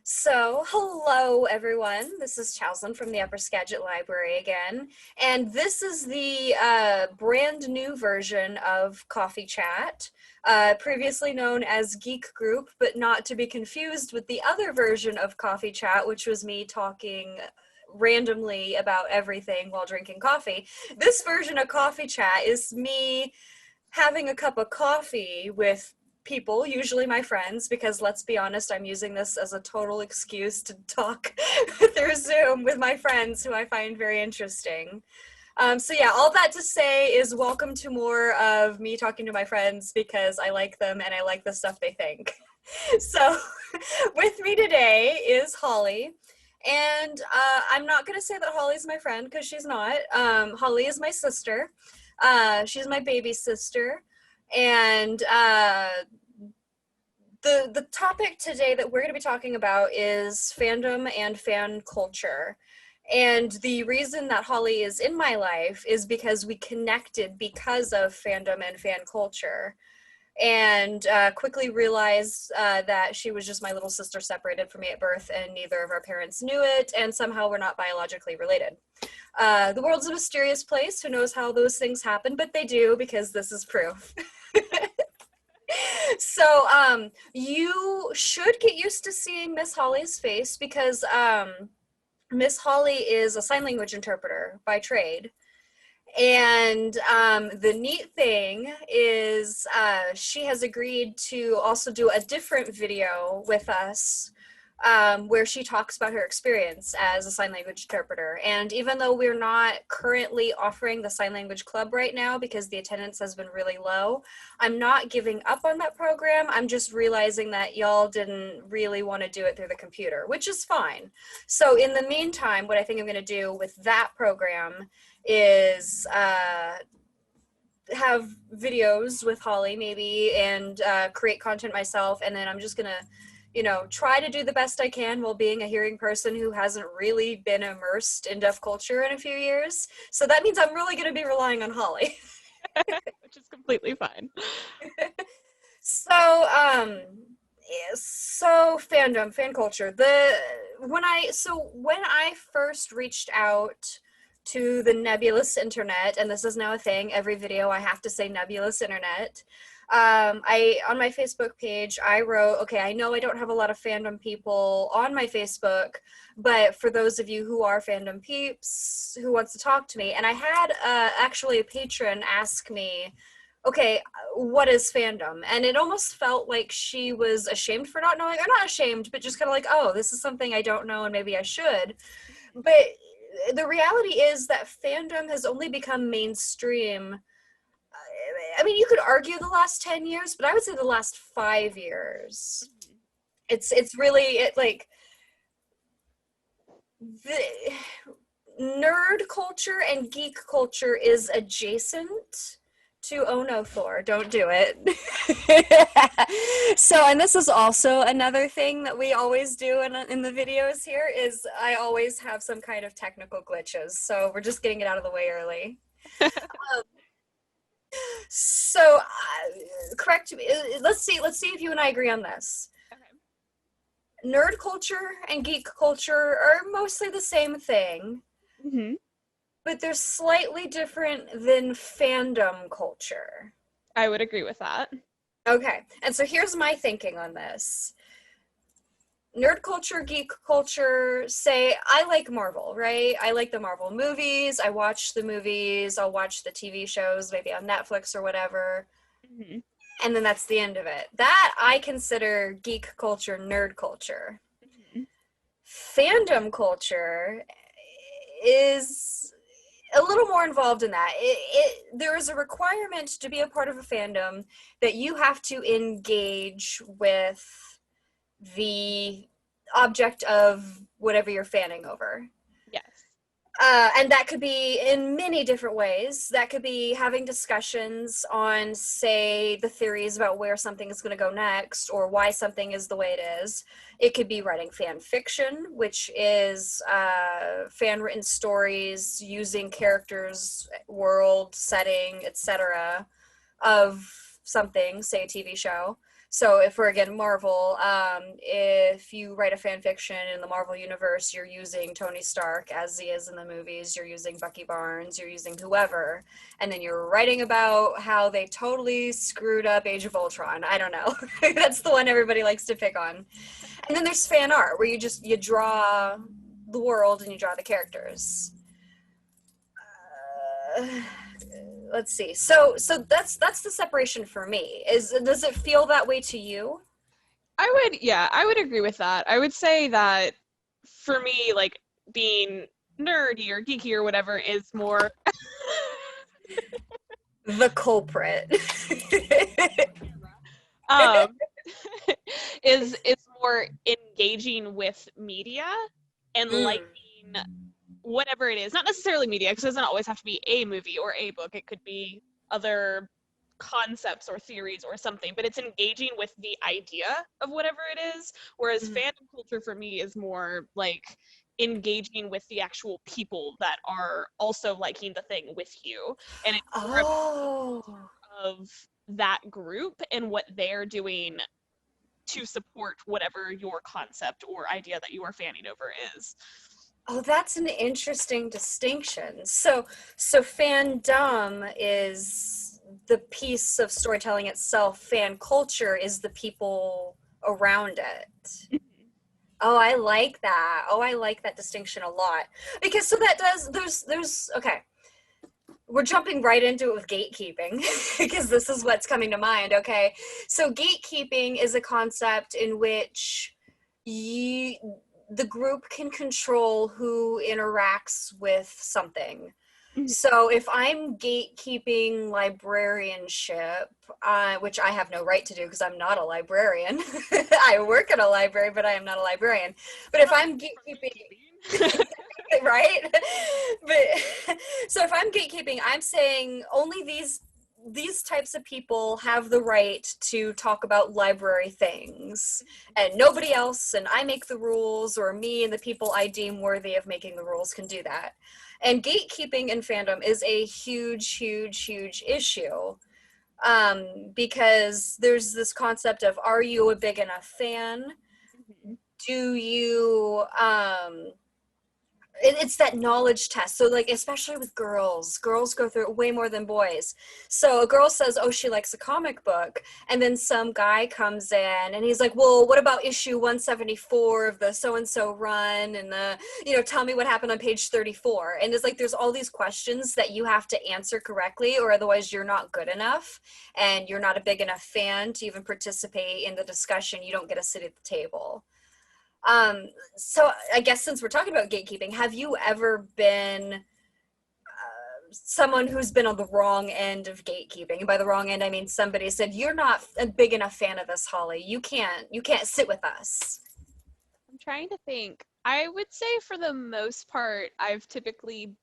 So, hello everyone. This is Chowslin from the Upper Skagit Library again, and this is the brand new version of Coffee Chat, previously known as Geek Group, but not to be confused with the other version of Coffee Chat, which was me talking randomly about everything while drinking coffee. This version of Coffee Chat is me having a cup of coffee with people, usually my friends, because let's be honest, I'm using this as a total excuse to talk through Zoom with my friends who I find very interesting. So yeah, all that to say is welcome to more of me talking to my friends because I like them and I like the stuff they think. So with me today is Holly. And I'm not going to say that Holly's my friend because she's not. Holly is my sister. She's my baby sister. And the topic today that we're going to be talking about is fandom and fan culture. And the reason that Holly is in my life is because we connected because of fandom and fan culture. And quickly realized that she was just my little sister separated from me at birth, and neither of our parents knew it, and somehow we're not biologically related. The world's a mysterious place. Who knows how those things happen, but they do because this is proof. So you should get used to seeing Miss Holly's face because Miss Holly is a sign language interpreter by trade. And the neat thing is she has agreed to also do a different video with us where she talks about her experience as a sign language interpreter. And even though we're not currently offering the sign language club right now because the attendance has been really low, I'm not giving up on that program. I'm just realizing that y'all didn't really want to do it through the computer, which is fine. So in the meantime, what I think I'm going to do with that program is have videos with Holly maybe and create content myself, and then I'm just gonna try to do the best I can while being a hearing person who hasn't really been immersed in deaf culture in a few years. So that means I'm really gonna be relying on Holly. Which is completely fine. So fandom, fan culture. When I first reached out to the nebulous internet, and this is now a thing, every video I have to say nebulous internet. I on my Facebook page I wrote, okay, I know I don't have a lot of fandom people on my Facebook, but for those of you who are fandom peeps who wants to talk to me, and I had actually a patron ask me, okay, what is fandom? And it almost felt like she was ashamed for not knowing, or not ashamed, but just kind of like, oh, this is something I don't know and maybe I should. But the reality is that fandom has only become mainstream. I mean, you could argue the last 10 years, but I would say the last 5 years. It's really like the nerd culture and geek culture is adjacent to Oh No Thor, don't do it. So, and this is also another thing that we always do in the videos here is I always have some kind of technical glitches, so we're just getting it out of the way early. Um, so, correct me. Let's see if you and I agree on this. Okay. Nerd culture and geek culture are mostly the same thing, Mm-hmm. but they're slightly different than fandom culture. I would agree with that. Okay, and so here's my thinking on this. Nerd culture, geek culture, say, I like Marvel, right? I like the Marvel movies, I watch the movies, I'll watch the TV shows, maybe on Netflix or whatever, Mm-hmm. and then that's the end of it. That I consider geek culture, nerd culture. Mm-hmm. Fandom culture is a little more involved in that. There is a requirement to be a part of a fandom that you have to engage with the object of whatever you're fanning over. Yes. And that could be in many different ways. That could be having discussions on, say, the theories about where something is going to go next or why something is the way it is. It could be writing fan fiction, which is fan-written stories using characters, world, setting, etc. of something, say a TV show. So if we're again Marvel, if you write a fan fiction in the Marvel universe, you're using Tony Stark as he is in the movies, you're using Bucky Barnes, you're using whoever, and then you're writing about how they totally screwed up Age of Ultron. I don't know. That's the one everybody likes to pick on. And then there's fan art where you draw the world and you draw the characters. Let's see. So that's the separation for me. Does it feel that way to you? I would agree with that. I would say that for me, like being nerdy or geeky or whatever is more The culprit. um is more engaging with media and liking whatever it is, not necessarily media, because it doesn't always have to be a movie or a book. It could be other concepts or theories or something, but it's engaging with the idea of whatever it is. Whereas fandom culture for me is more like engaging with the actual people that are also liking the thing with you. And it's more of that group and what they're doing to support whatever your concept or idea that you are fanning over is. Oh, that's an interesting distinction. So fandom is the piece of storytelling itself. Fan culture is the people around it. Oh, I like that. Oh, I like that distinction a lot. Because so that does, there's, okay. We're jumping right into it with gatekeeping because this is what's coming to mind, okay? So gatekeeping is a concept in which the group can control who interacts with something. So if I'm gatekeeping librarianship, which I have no right to do because I'm not a librarian. I work at a library, but I am not a librarian. But if I'm gatekeeping, right? But so if I'm gatekeeping, I'm saying only these types of people have the right to talk about library things and nobody else, and I make the rules, or me and the people I deem worthy of making the rules can do that. And gatekeeping in fandom is a huge issue, because there's this concept of, are you a big enough fan? Do you it's that knowledge test. So like, especially with girls go through it way more than boys. So a girl says, oh, she likes a comic book, and then some guy comes in and he's like, well, what about issue 174 of the so-and-so run, and tell me what happened on page 34. And it's like, there's all these questions that you have to answer correctly, or otherwise you're not good enough and you're not a big enough fan to even participate in the discussion. You don't get a seat at the table. So I guess since we're talking about gatekeeping, have you ever been someone who's been on the wrong end of gatekeeping? And by the wrong end, I mean somebody said, you're not a big enough fan of this, Holly. You can't sit with us. I'm trying to think. I would say for the most part, I've typically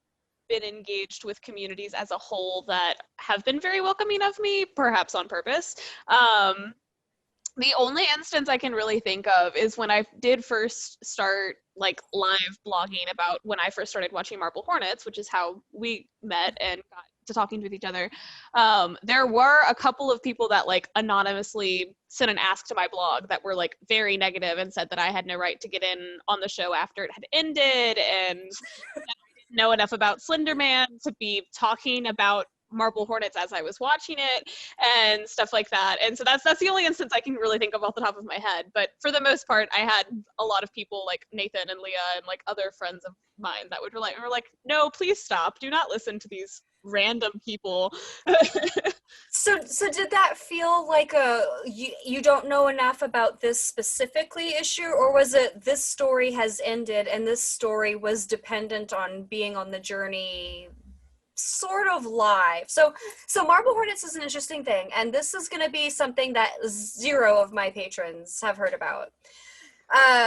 been engaged with communities as a whole that have been very welcoming of me, perhaps on purpose. The only instance I can really think of is when I did first start like live blogging about when I first started watching Marble Hornets, which is how we met and got to talking with each other. There were a couple of people that like anonymously sent an ask to my blog that were like very negative and said that I had no right to get in on the show after it had ended, and that I didn't know enough about Slender Man to be talking about Marble Hornets as I was watching it and stuff like that. And so that's the only instance I can really think of off the top of my head. But for the most part, I had a lot of people like Nathan and Leah and like other friends of mine that were like, no, please stop. Do not listen to these random people. So did that feel like you don't know enough about this specifically issue, or was it this story has ended and this story was dependent on being on the journey sort of live? So Marble Hornets is an interesting thing, and this is going to be something that 0 of my patrons have heard about.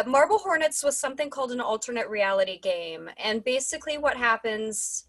Marble Hornets was something called an alternate reality game, and basically what happens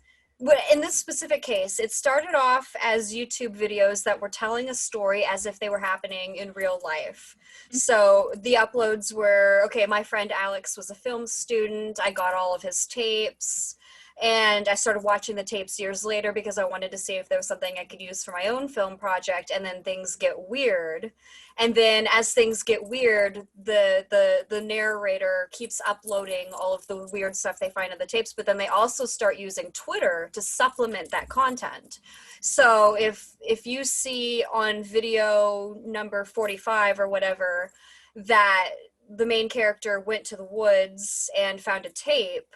in this specific case, it started off as YouTube videos that were telling a story as if they were happening in real life. So the uploads were, okay, my friend Alex was a film student, I got all of his tapes, And I started watching the tapes years later because I wanted to see if there was something I could use for my own film project. And then things get weird. And then as things get weird, the narrator keeps uploading all of the weird stuff they find in the tapes, but then they also start using Twitter to supplement that content. So if you see on video number 45 or whatever that the main character went to the woods and found a tape,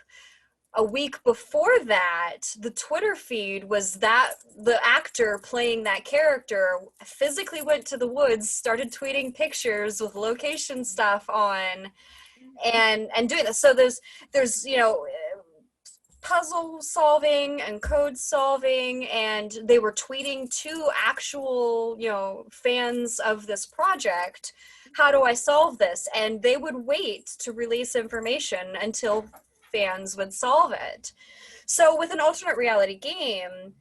a week before that, the Twitter feed was that the actor playing that character physically went to the woods, started tweeting pictures with location stuff on, and doing this. So there's puzzle solving and code solving, and they were tweeting to actual fans of this project, how do I solve this? And they would wait to release information until fans would solve it. So with an alternate reality game,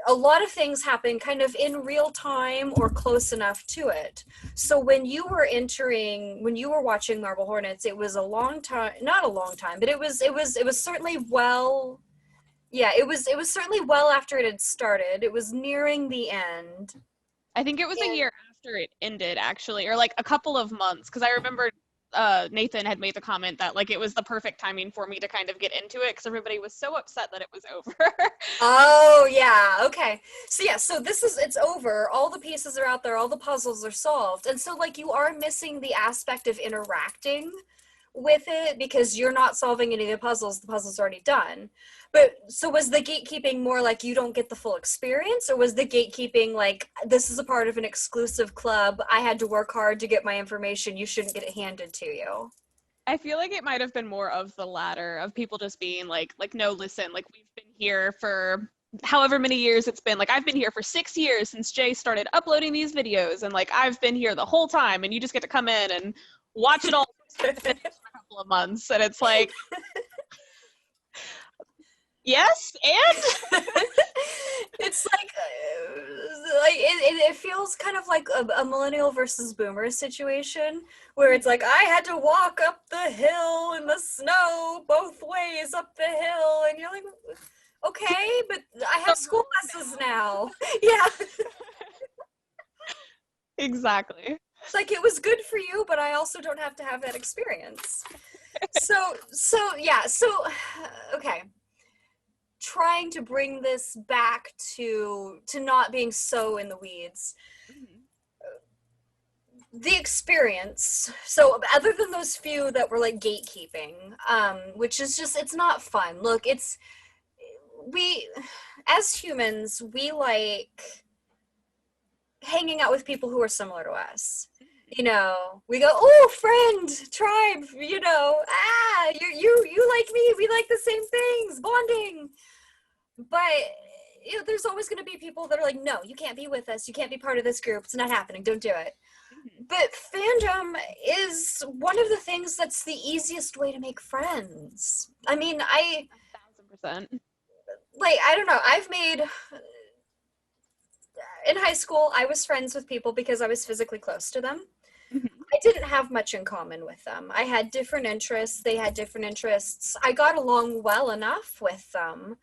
a lot of things happen kind of in real time or close enough to it. So when you were watching Marble Hornets, it was a long time, not a long time, but it was certainly well, yeah, it was certainly well after it had started. It was nearing the end. I think it was a year after it ended, actually, or like a couple of months, because I remember Nathan had made the comment that like it was the perfect timing for me to kind of get into it because everybody was so upset that it was over. Oh yeah, okay. So yeah, so it's over. All the pieces are out there, all the puzzles are solved. And so like you are missing the aspect of interacting with it because you're not solving any of the puzzle's already done. But so was the gatekeeping more like you don't get the full experience, or was the gatekeeping like this is a part of an exclusive club, I had to work hard to get my information, you shouldn't get it handed to you? I feel like it might have been more of the latter, of people just being like no, listen, like we've been here for however many years it's been. Like I've been here for 6 years since Jay started uploading these videos, and like I've been here the whole time, and you just get to come in and watch it all for a couple of months. And it's like, yes, and it's like it feels kind of like a millennial versus boomer situation where it's like I had to walk up the hill in the snow both ways up the hill, and you're like, okay, but I have school buses now. Yeah. Exactly. It's like it was good for you, but I also don't have to have that experience. So okay. Trying to bring this back to not being so in the weeds. The experience, so other than those few that were like gatekeeping, which is just, it's not fun. Look, we as humans, we like hanging out with people who are similar to us. We go, oh, friend, tribe, you like me, we like the same things, bonding. But there's always going to be people that are like, no, you can't be with us, you can't be part of this group, it's not happening, don't do it. But fandom is one of the things that's the easiest way to make friends. I mean, 1,000%. Like, I don't know, in high school, I was friends with people because I was physically close to them. I didn't have much in common with them. I had different interests. They had different interests. I got along well enough with them,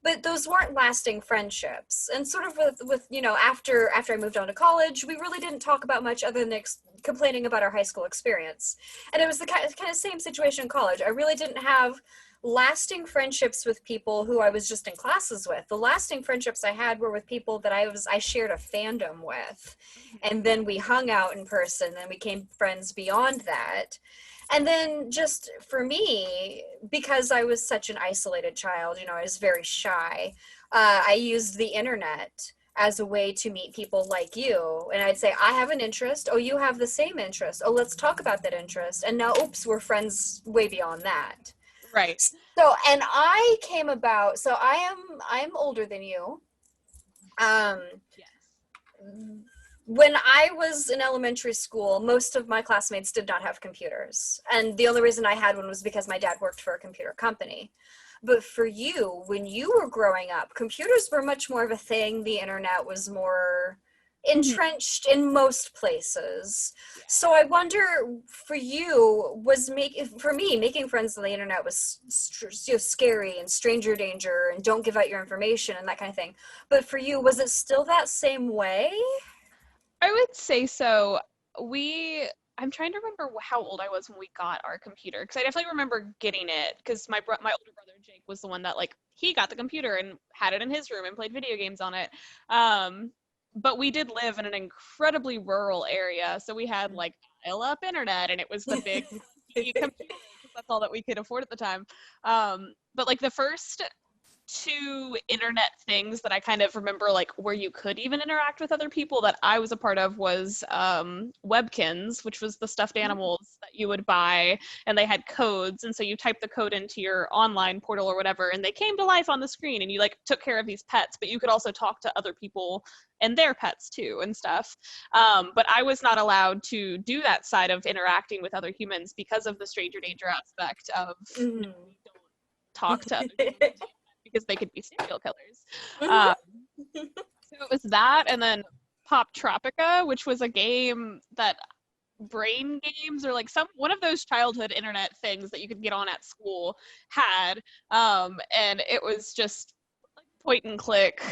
but those weren't lasting friendships. And sort of with after I moved on to college, we really didn't talk about much other than complaining about our high school experience. And it was the kind of same situation in college. I really didn't have lasting friendships with people who I was just in classes with. The lasting friendships I had were with people that I shared a fandom with. And then we hung out in person and we became friends beyond that. And then just for me, because I was such an isolated child, I was very shy, I used the internet as a way to meet people like you. And I'd say, I have an interest. Oh, you have the same interest. Oh, let's talk about that interest. And now, oops, we're friends way beyond that. Right. So, and I came about, so I'm older than you. Yes. When I was in elementary school, most of my classmates did not have computers. And the only reason I had one was because my dad worked for a computer company. But for you, when you were growing up, computers were much more of a thing. The internet was more Mhm. entrenched in most places. Yeah. So I wonder, for you, for me, making friends on the internet was scary and stranger danger and don't give out your information and that kind of thing. But for you, was it still that same way? I would say so. I'm trying to remember how old I was when we got our computer because I definitely remember getting it because my older brother Jake was the one that like he got the computer and had it in his room and played video games on it. Um, but we did live in an incredibly rural area, so we had like dial-up internet, and it was the big computer because that's all that we could afford at the time. But like the first two internet things that I kind of remember, like where you could even interact with other people that I was a part of was Webkinz, which was the stuffed animals that you would buy, and they had codes, and so you type the code into your online portal or whatever, and they came to life on the screen, and you like took care of these pets, but you could also talk to other people and their pets too and stuff. But I was not allowed to do that side of interacting with other humans because of the stranger danger aspect of no, Mhm. we don't talk to other humans because they could be serial killers. Mhm. Um, so it was that, and then Poptropica, which was a game that brain games or like some one of those childhood internet things that you could get on at school had, and it was just like point and click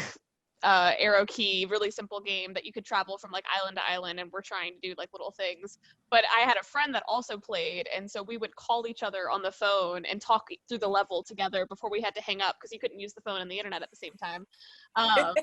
arrow key, really simple game that you could travel from like island to island, and we're trying to do like little things. But I had a friend that also played, and so we would call each other on the phone and talk through the level together before we had to hang up because you couldn't use the phone and the internet at the same time. Um,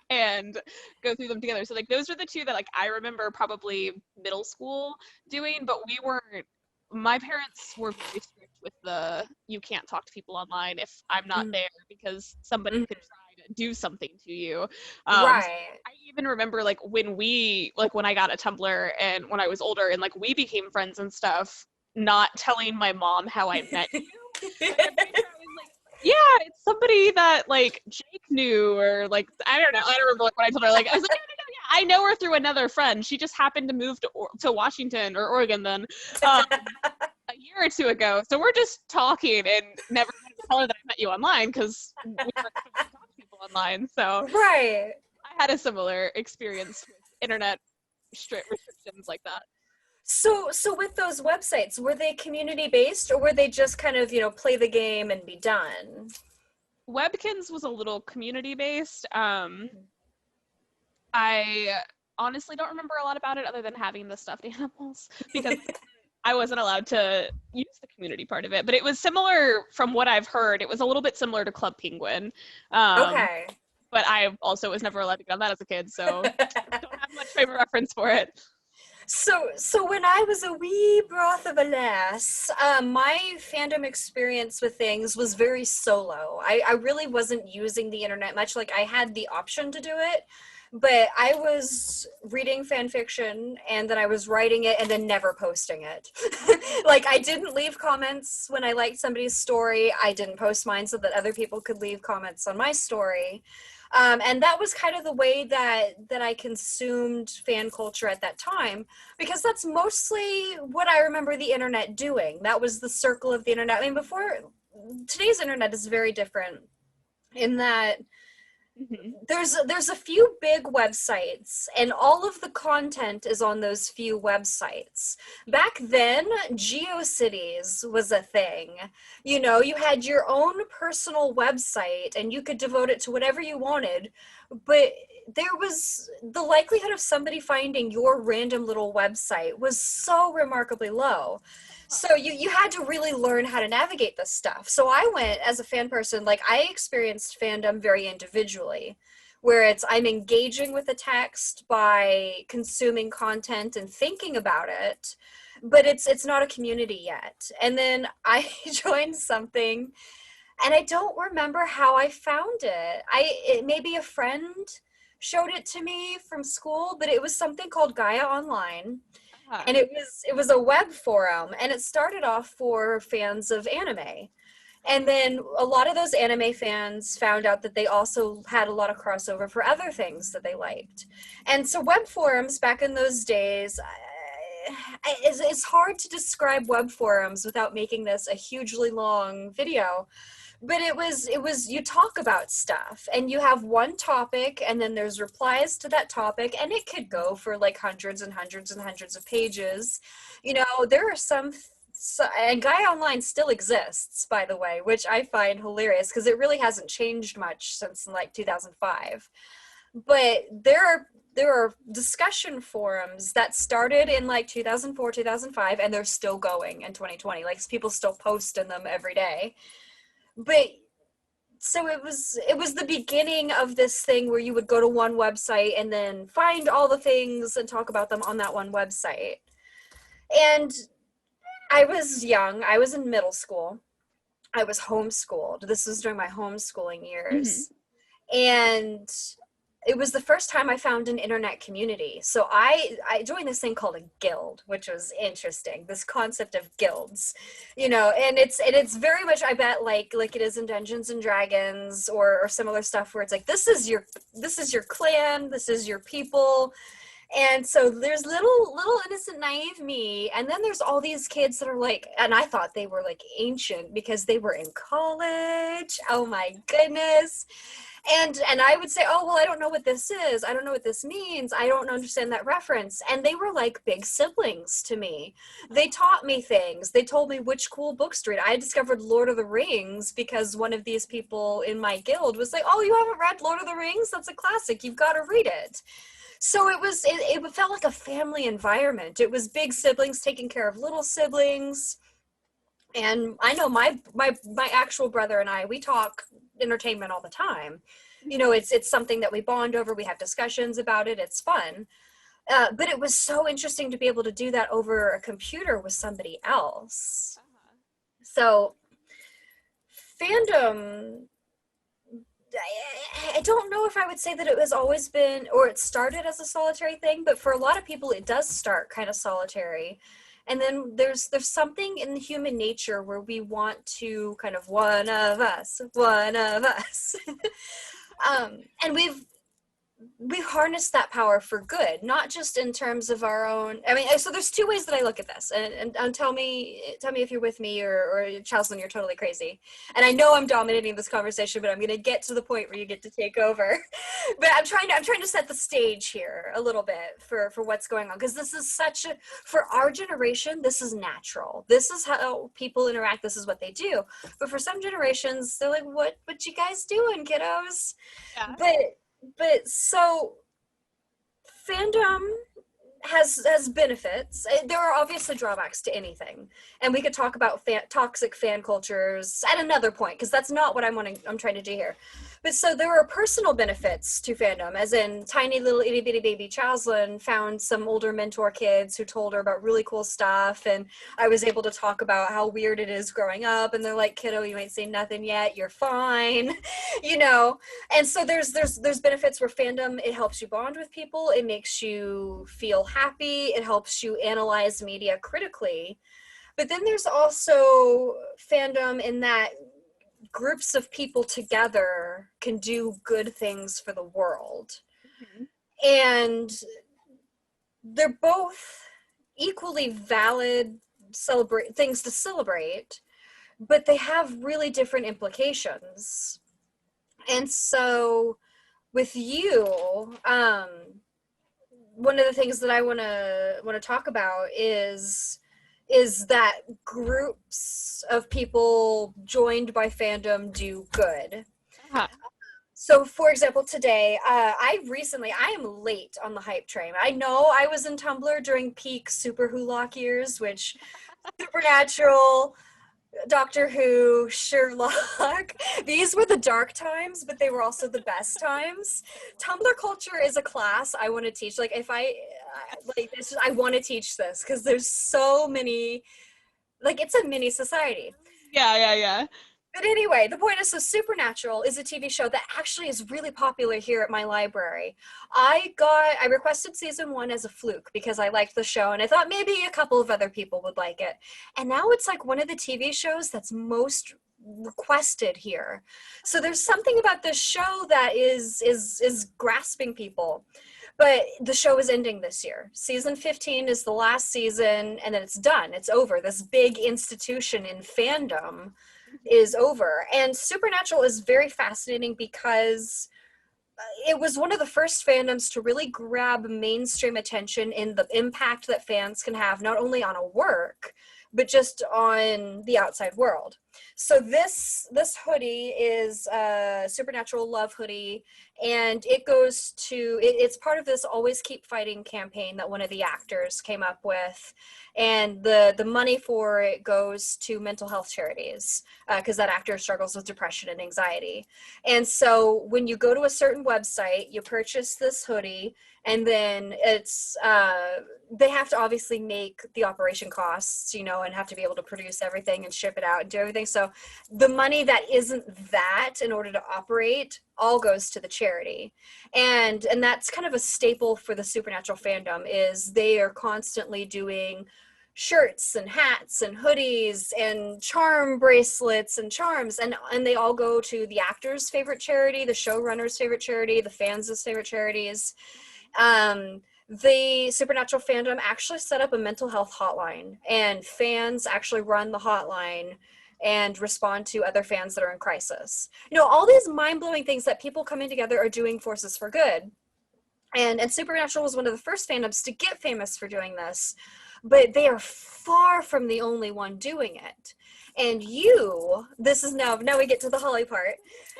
and go through them together. So like those are the two that like I remember probably middle school doing, but we weren't my parents were very strict with the you can't talk to people online if I'm not Mhm. there because somebody could try to do something to you. So Right. I even remember like when I got a Tumblr and when I was older and like we became friends and stuff, not telling my mom how I met you. Like I'm pretty sure I was like, yeah, it's somebody that like Jake knew or like I don't know. I don't remember like when I told her like I was like, no, yeah, I know her through another friend. She just happened to move to Washington or Oregon then um, a year or two ago. So we're just talking and never had to tell her that I met you online because we weren't supposed to talk to people online. So Right. I had a similar experience with internet restrictions like that. So with those websites, were they community based or were they just kind of, play the game and be done? Webkinz was a little community based. I honestly don't remember a lot about it other than having the stuffed animals because I wasn't allowed to use the community part of it. But it was similar from what I've heard. It was a little bit similar to Club Penguin. Um, Okay. but I also was never allowed to get on that as a kid, so don't have much frame of reference for it. So when I was a wee broth of a lass, my fandom experience with things was very solo. I really wasn't using the internet much. Like I had the option to do it, but I was reading fan fiction and then I was writing it and then never posting it. Like I didn't leave comments when I liked somebody's story. I didn't post mine so that other people could leave comments on my story. And that was kind of the way that I consumed fan culture at that time, because that's mostly what I remember the internet doing. That was the circle of the internet. I mean, before today's internet is very different in that Mm-hmm. there's a few big websites and all of the content is on those few websites. Back then, GeoCities was a thing. You had your own personal website and you could devote it to whatever you wanted, but there was the likelihood of somebody finding your random little website was so remarkably low. So you had to really learn how to navigate this stuff. So I went as a fan person, like I experienced fandom very individually, where it's I'm engaging with the text by consuming content and thinking about it, but it's not a community yet. And then I joined something and I don't remember how I found it. Maybe a friend showed it to me from school, but it was something called Gaia Online, Uh-huh. and it was a web forum, and it started off for fans of anime. And then a lot of those anime fans found out that they also had a lot of crossover for other things that they liked. And so web forums back in those days, it's hard to describe web forums without making this a hugely long video. But it was you talk about stuff and you have one topic and then there's replies to that topic, and it could go for like hundreds and hundreds and hundreds of pages. You know, there are and Guy Online still exists, by the way, which I find hilarious because it really hasn't changed much since like 2005. But there are discussion forums that started in like 2004, 2005, and they're still going in 2020. Like people still post in them every day. But so it was the beginning of this thing where you would go to one website and then find all the things and talk about them on that one website. And I was young. I was in middle school. I was homeschooled. This was during my homeschooling years. And it was the first time I found an internet community. So I joined this thing called a guild, which was interesting. This concept of guilds, you know, and it's very much, I bet, like it is in Dungeons and Dragons or similar stuff where it's like, this is your clan, this is your people. And so there's little innocent naive me, and then there's all these kids that are like, and I thought they were like ancient because they were in college. Oh my goodness. And I would say, oh, well, I don't know what this is. I don't know what this means. I don't understand that reference. And they were like big siblings to me. They taught me things. They told me which cool books to read. I discovered Lord of the Rings because one of these people in my guild was like, oh, you haven't read Lord of the Rings? That's a classic. You've got to read it. So it felt like a family environment. It was big siblings taking care of little siblings. And I know my actual brother and I, we talk entertainment all the time. You know, it's something that we bond over. We have discussions about it. It's fun. But it was so interesting to be able to do that over a computer with somebody else. So fandom, I don't know if I would say that it has always been, or it started as a solitary thing, but for a lot of people it does start kind of solitary. And then there's something in human nature where we want to kind of one of us. And we've harnessed that power for good, not just in terms of our own. I mean, so there's two ways that I look at this, and tell me if you're with me or Chalson, you're totally crazy. And I know I'm dominating this conversation, but I'm going to get to the point where you get to take over. But I'm trying to set the stage here a little bit for what's going on, because this is for our generation, this is natural. This is how people interact. This is what they do. But for some generations, they're like, what you guys doing, kiddos? Yeah. But so fandom has benefits. There are obviously drawbacks to anything, and we could talk about toxic fan cultures at another point, because that's not what I'm trying to do here. But so there are personal benefits to fandom, as in tiny little itty bitty baby Chaslin found some older mentor kids who told her about really cool stuff, and I was able to talk about how weird it is growing up, and they're like, kiddo, you ain't seen nothing yet, you're fine. You know. And so there's benefits where fandom, it helps you bond with people, it makes you feel happy, it helps you analyze media critically. But then there's also fandom in that groups of people together can do good things for the world. And they're both equally valid things to celebrate, but they have really different implications. And so with you, one of the things that I want to talk about is that groups of people joined by fandom do good. So, for example, today, I am late on the hype train. I know I was in Tumblr during peak Super Wholock years, which Supernatural, Doctor Who, Sherlock, these were the dark times, but they were also the best times. Tumblr culture is a class I want to teach. Like, if I want to teach this, because there's so many, like, it's a mini society. Yeah. But anyway, the point is, so Supernatural is a TV show that actually is really popular here at my library. I requested season 1 as a fluke because I liked the show and I thought maybe a couple of other people would like it. And now it's like one of the TV shows that's most requested here. So there's something about this show that is grasping people. But the show is ending this year. Season 15 is the last season, and then it's done. It's over. This big institution in fandom is over. And Supernatural is very fascinating because it was one of the first fandoms to really grab mainstream attention in the impact that fans can have, not only on a work, but just on the outside world. So this hoodie is a Supernatural Love hoodie, and it goes to it's part of this Always Keep Fighting campaign that one of the actors came up with, and the money for it goes to mental health charities because that actor struggles with depression and anxiety. And so when you go to a certain website, you purchase this hoodie, and then it's they have to obviously make the operation costs, you know, and have to be able to produce everything and ship it out and do everything. So the money that isn't that in order to operate all goes to the charity. And that's kind of a staple for the Supernatural fandom, is they are constantly doing shirts and hats and hoodies and charm bracelets and charms, and they all go to the actors' favorite charity, the showrunners' favorite charity, the fans' favorite charities. The Supernatural fandom actually set up a mental health hotline, and fans actually run the hotline and respond to other fans that are in crisis. You know, all these mind-blowing things that people coming together are doing forces for good. And Supernatural was one of the first fandoms to get famous for doing this, but they are far from the only one doing it. And this is now we get to the Holly part.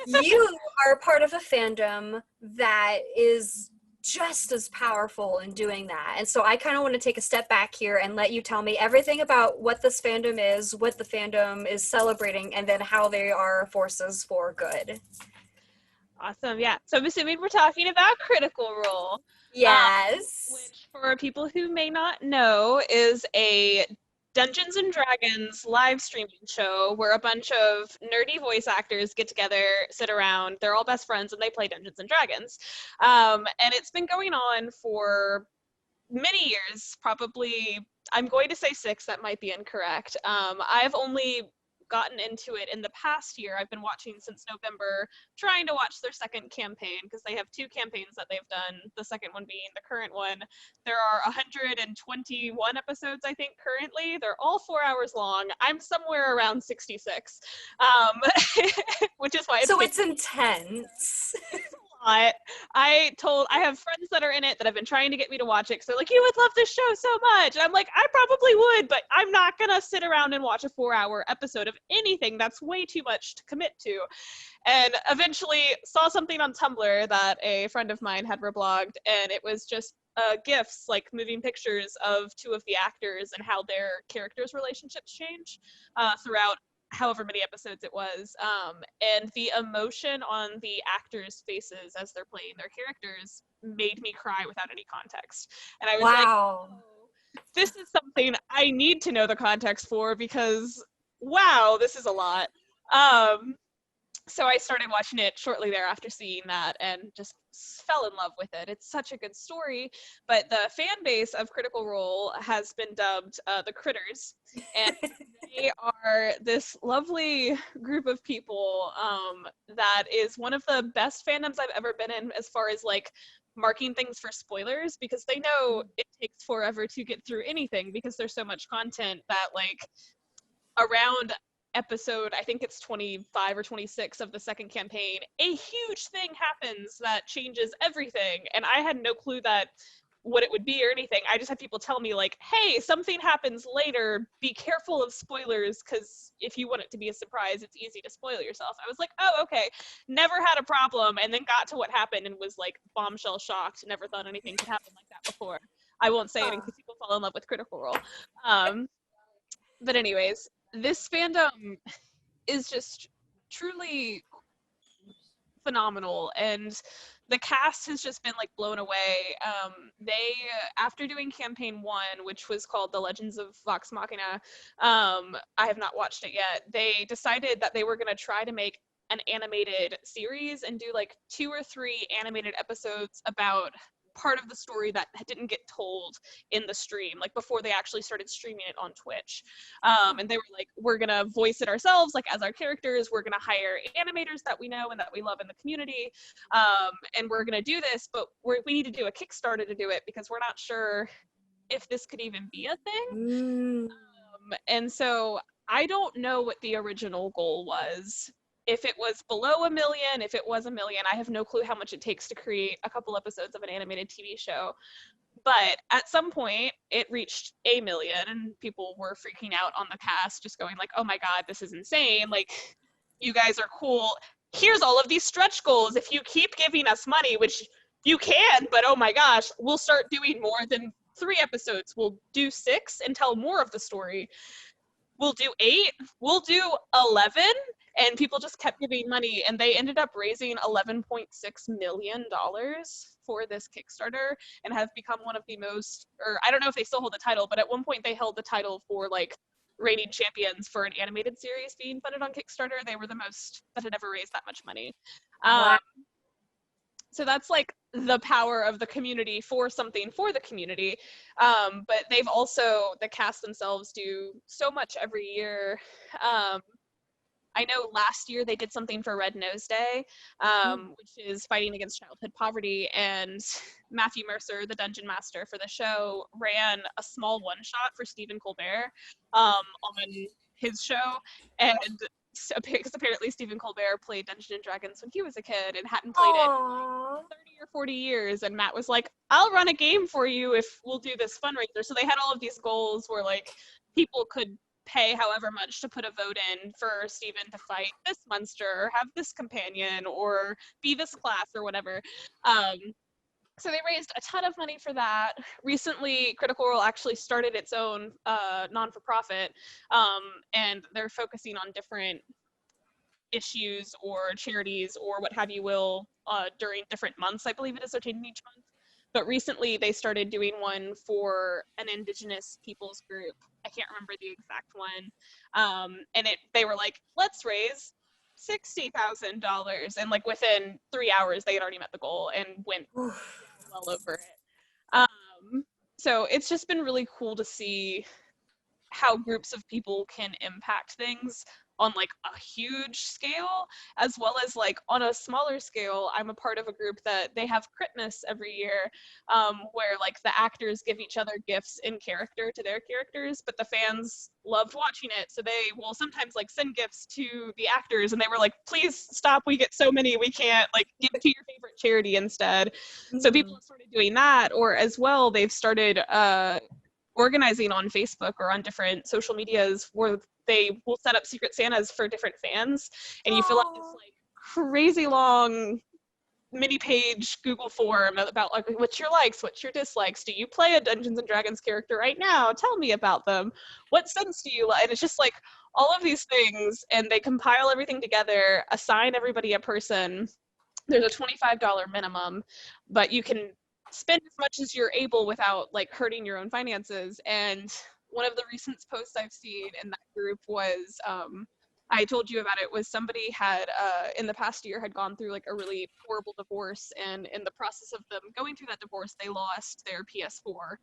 You are part of a fandom that is just as powerful in doing that. And so I kind of want to take a step back here and let you tell me everything about what this fandom is, what the fandom is celebrating, and then how they are forces for good. Awesome. Yeah. So I'm assuming we're talking about Critical Role. Yes. Which, for people who may not know, is a Dungeons and Dragons live streaming show where a bunch of nerdy voice actors get together, sit around, they're all best friends, and they play Dungeons and Dragons. And it's been going on for many years, probably, I'm going to say 6, that might be incorrect. I've only gotten into it in the past year. I've been watching since November, trying to watch their second campaign, because they have 2 campaigns that they've done, the second one being the current one. There are 121 episodes, I think, currently. They're all 4 hours long. I'm somewhere around 66, which is why it's intense. It's a lot. I have friends that are in it that have been trying to get me to watch it, because they're like, you would love this show so much. And I'm like, I probably would, but I'm not gonna sit around and watch a 4-hour episode of anything. That's way too much to commit to. And eventually saw something on Tumblr that a friend of mine had reblogged, and it was just GIFs, like moving pictures of 2 of the actors and how their characters' relationships change throughout however many episodes it was, and the emotion on the actors' faces as they're playing their characters made me cry without any context. And I was like, oh, this is something I need to know the context for, because wow, this is a lot. So I started watching it shortly thereafter seeing that, and just fell in love with it. It's such a good story, but the fan base of Critical Role has been dubbed the Critters, and they are this lovely group of people that is one of the best fandoms I've ever been in, as far as like marking things for spoilers, because they know it takes forever to get through anything, because there's so much content that, like, around episode, I think it's 25 or 26 of the second campaign, a huge thing happens that changes everything, and I had no clue that what it would be or anything. I just had people tell me, like, hey, something happens later, be careful of spoilers, because if you want it to be a surprise, it's easy to spoil yourself. I was like, oh, okay, never had a problem, and then got to what happened and was like bombshell shocked, never thought anything could happen like that before. I won't say it in case people fall in love with Critical Role. But anyways, this fandom is just truly phenomenal, and the cast has just been like blown away. They, after doing campaign 1, which was called The Legends of Vox Machina, I have not watched it yet, they decided that they were going to try to make an animated series and do like 2 or 3 animated episodes about part of the story that didn't get told in the stream, like before they actually started streaming it on Twitch. And they were like, we're gonna voice it ourselves, like as our characters, we're gonna hire animators that we know and that we love in the community, and we're gonna do this, but we need to do a Kickstarter to do it because we're not sure if this could even be a thing. And so I don't know what the original goal was. If it was below 1 million, if it was 1 million, I have no clue how much it takes to create a couple episodes of an animated TV show. But at some point, it reached 1 million, and people were freaking out on the cast, just going like, oh my God, this is insane. Like, you guys are cool. Here's all of these stretch goals. If you keep giving us money, which you can, but oh my gosh, we'll start doing more than 3 episodes. We'll do 6 and tell more of the story. We'll do 8, we'll do 11, and people just kept giving money, and they ended up raising $11.6 million for this Kickstarter and have become one of the most, or I don't know if they still hold the title, but at one point they held the title for like reigning champions for an animated series being funded on Kickstarter. They were the most that had ever raised that much money. Wow. So that's like the power of the community for something for the community. But they've also, the cast themselves do so much every year. I know last year they did something for Red Nose Day, which is fighting against childhood poverty. And Matthew Mercer, the dungeon master for the show, ran a small one-shot for Stephen Colbert on his show. And because apparently Stephen Colbert played Dungeons and Dragons when he was a kid and hadn't played it in like 30 or 40 years. And Matt was like, I'll run a game for you if we'll do this fundraiser. So they had all of these goals where like people could pay however much to put a vote in for Stephen to fight this monster or have this companion or be this class or whatever. So they raised a ton of money for that. Recently, Critical Role actually started its own non-for-profit, and they're focusing on different issues or charities or what have you will during different months. I believe it is rotating each month. But recently they started doing one for an Indigenous peoples group. I can't remember the exact one. And they were like, let's raise $60,000. And like within 3 hours, they had already met the goal and went well over it. So it's just been really cool to see how groups of people can impact things on like a huge scale, as well as like on a smaller scale. I'm a part of a group that they have Christmas every year, where like the actors give each other gifts in character to their characters, but the fans loved watching it, so they will sometimes like send gifts to the actors, and they were like, please stop, we get so many, we can't, like, give to your favorite charity instead. So people have started doing that, or as well, they've started organizing on Facebook or on different social medias where they will set up Secret Santas for different fans, and you fill out this like crazy long mini page Google form about like what's your likes, what's your dislikes, do you play a Dungeons and Dragons character right now, tell me about them, what sense do you like, and it's just like all of these things, and they compile everything together, assign everybody a person. There's a $25 minimum, but you can spend as much as you're able without like hurting your own finances. And one of the recent posts I've seen in that group was, I told you about it, was somebody had in the past year had gone through like a really horrible divorce, and in the process of them going through that divorce, they lost their PS4.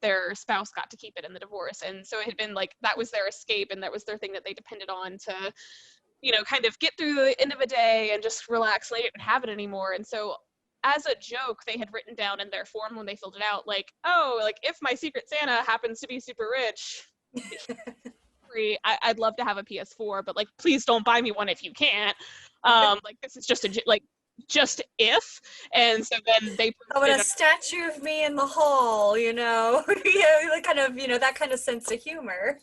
Their spouse got to keep it in the divorce, and so it had been like that was their escape, and that was their thing that they depended on to, you know, kind of get through the end of a day and just relax. They didn't have it anymore. And so as a joke, they had written down in their form when they filled it out, like, oh, like if my Secret Santa happens to be super rich, I'd love to have a PS4, but like, please don't buy me one if you can't. Like this is just just if. And so then they I want a statue of me in the hall, you know, like kind of, you know, that kind of sense of humor.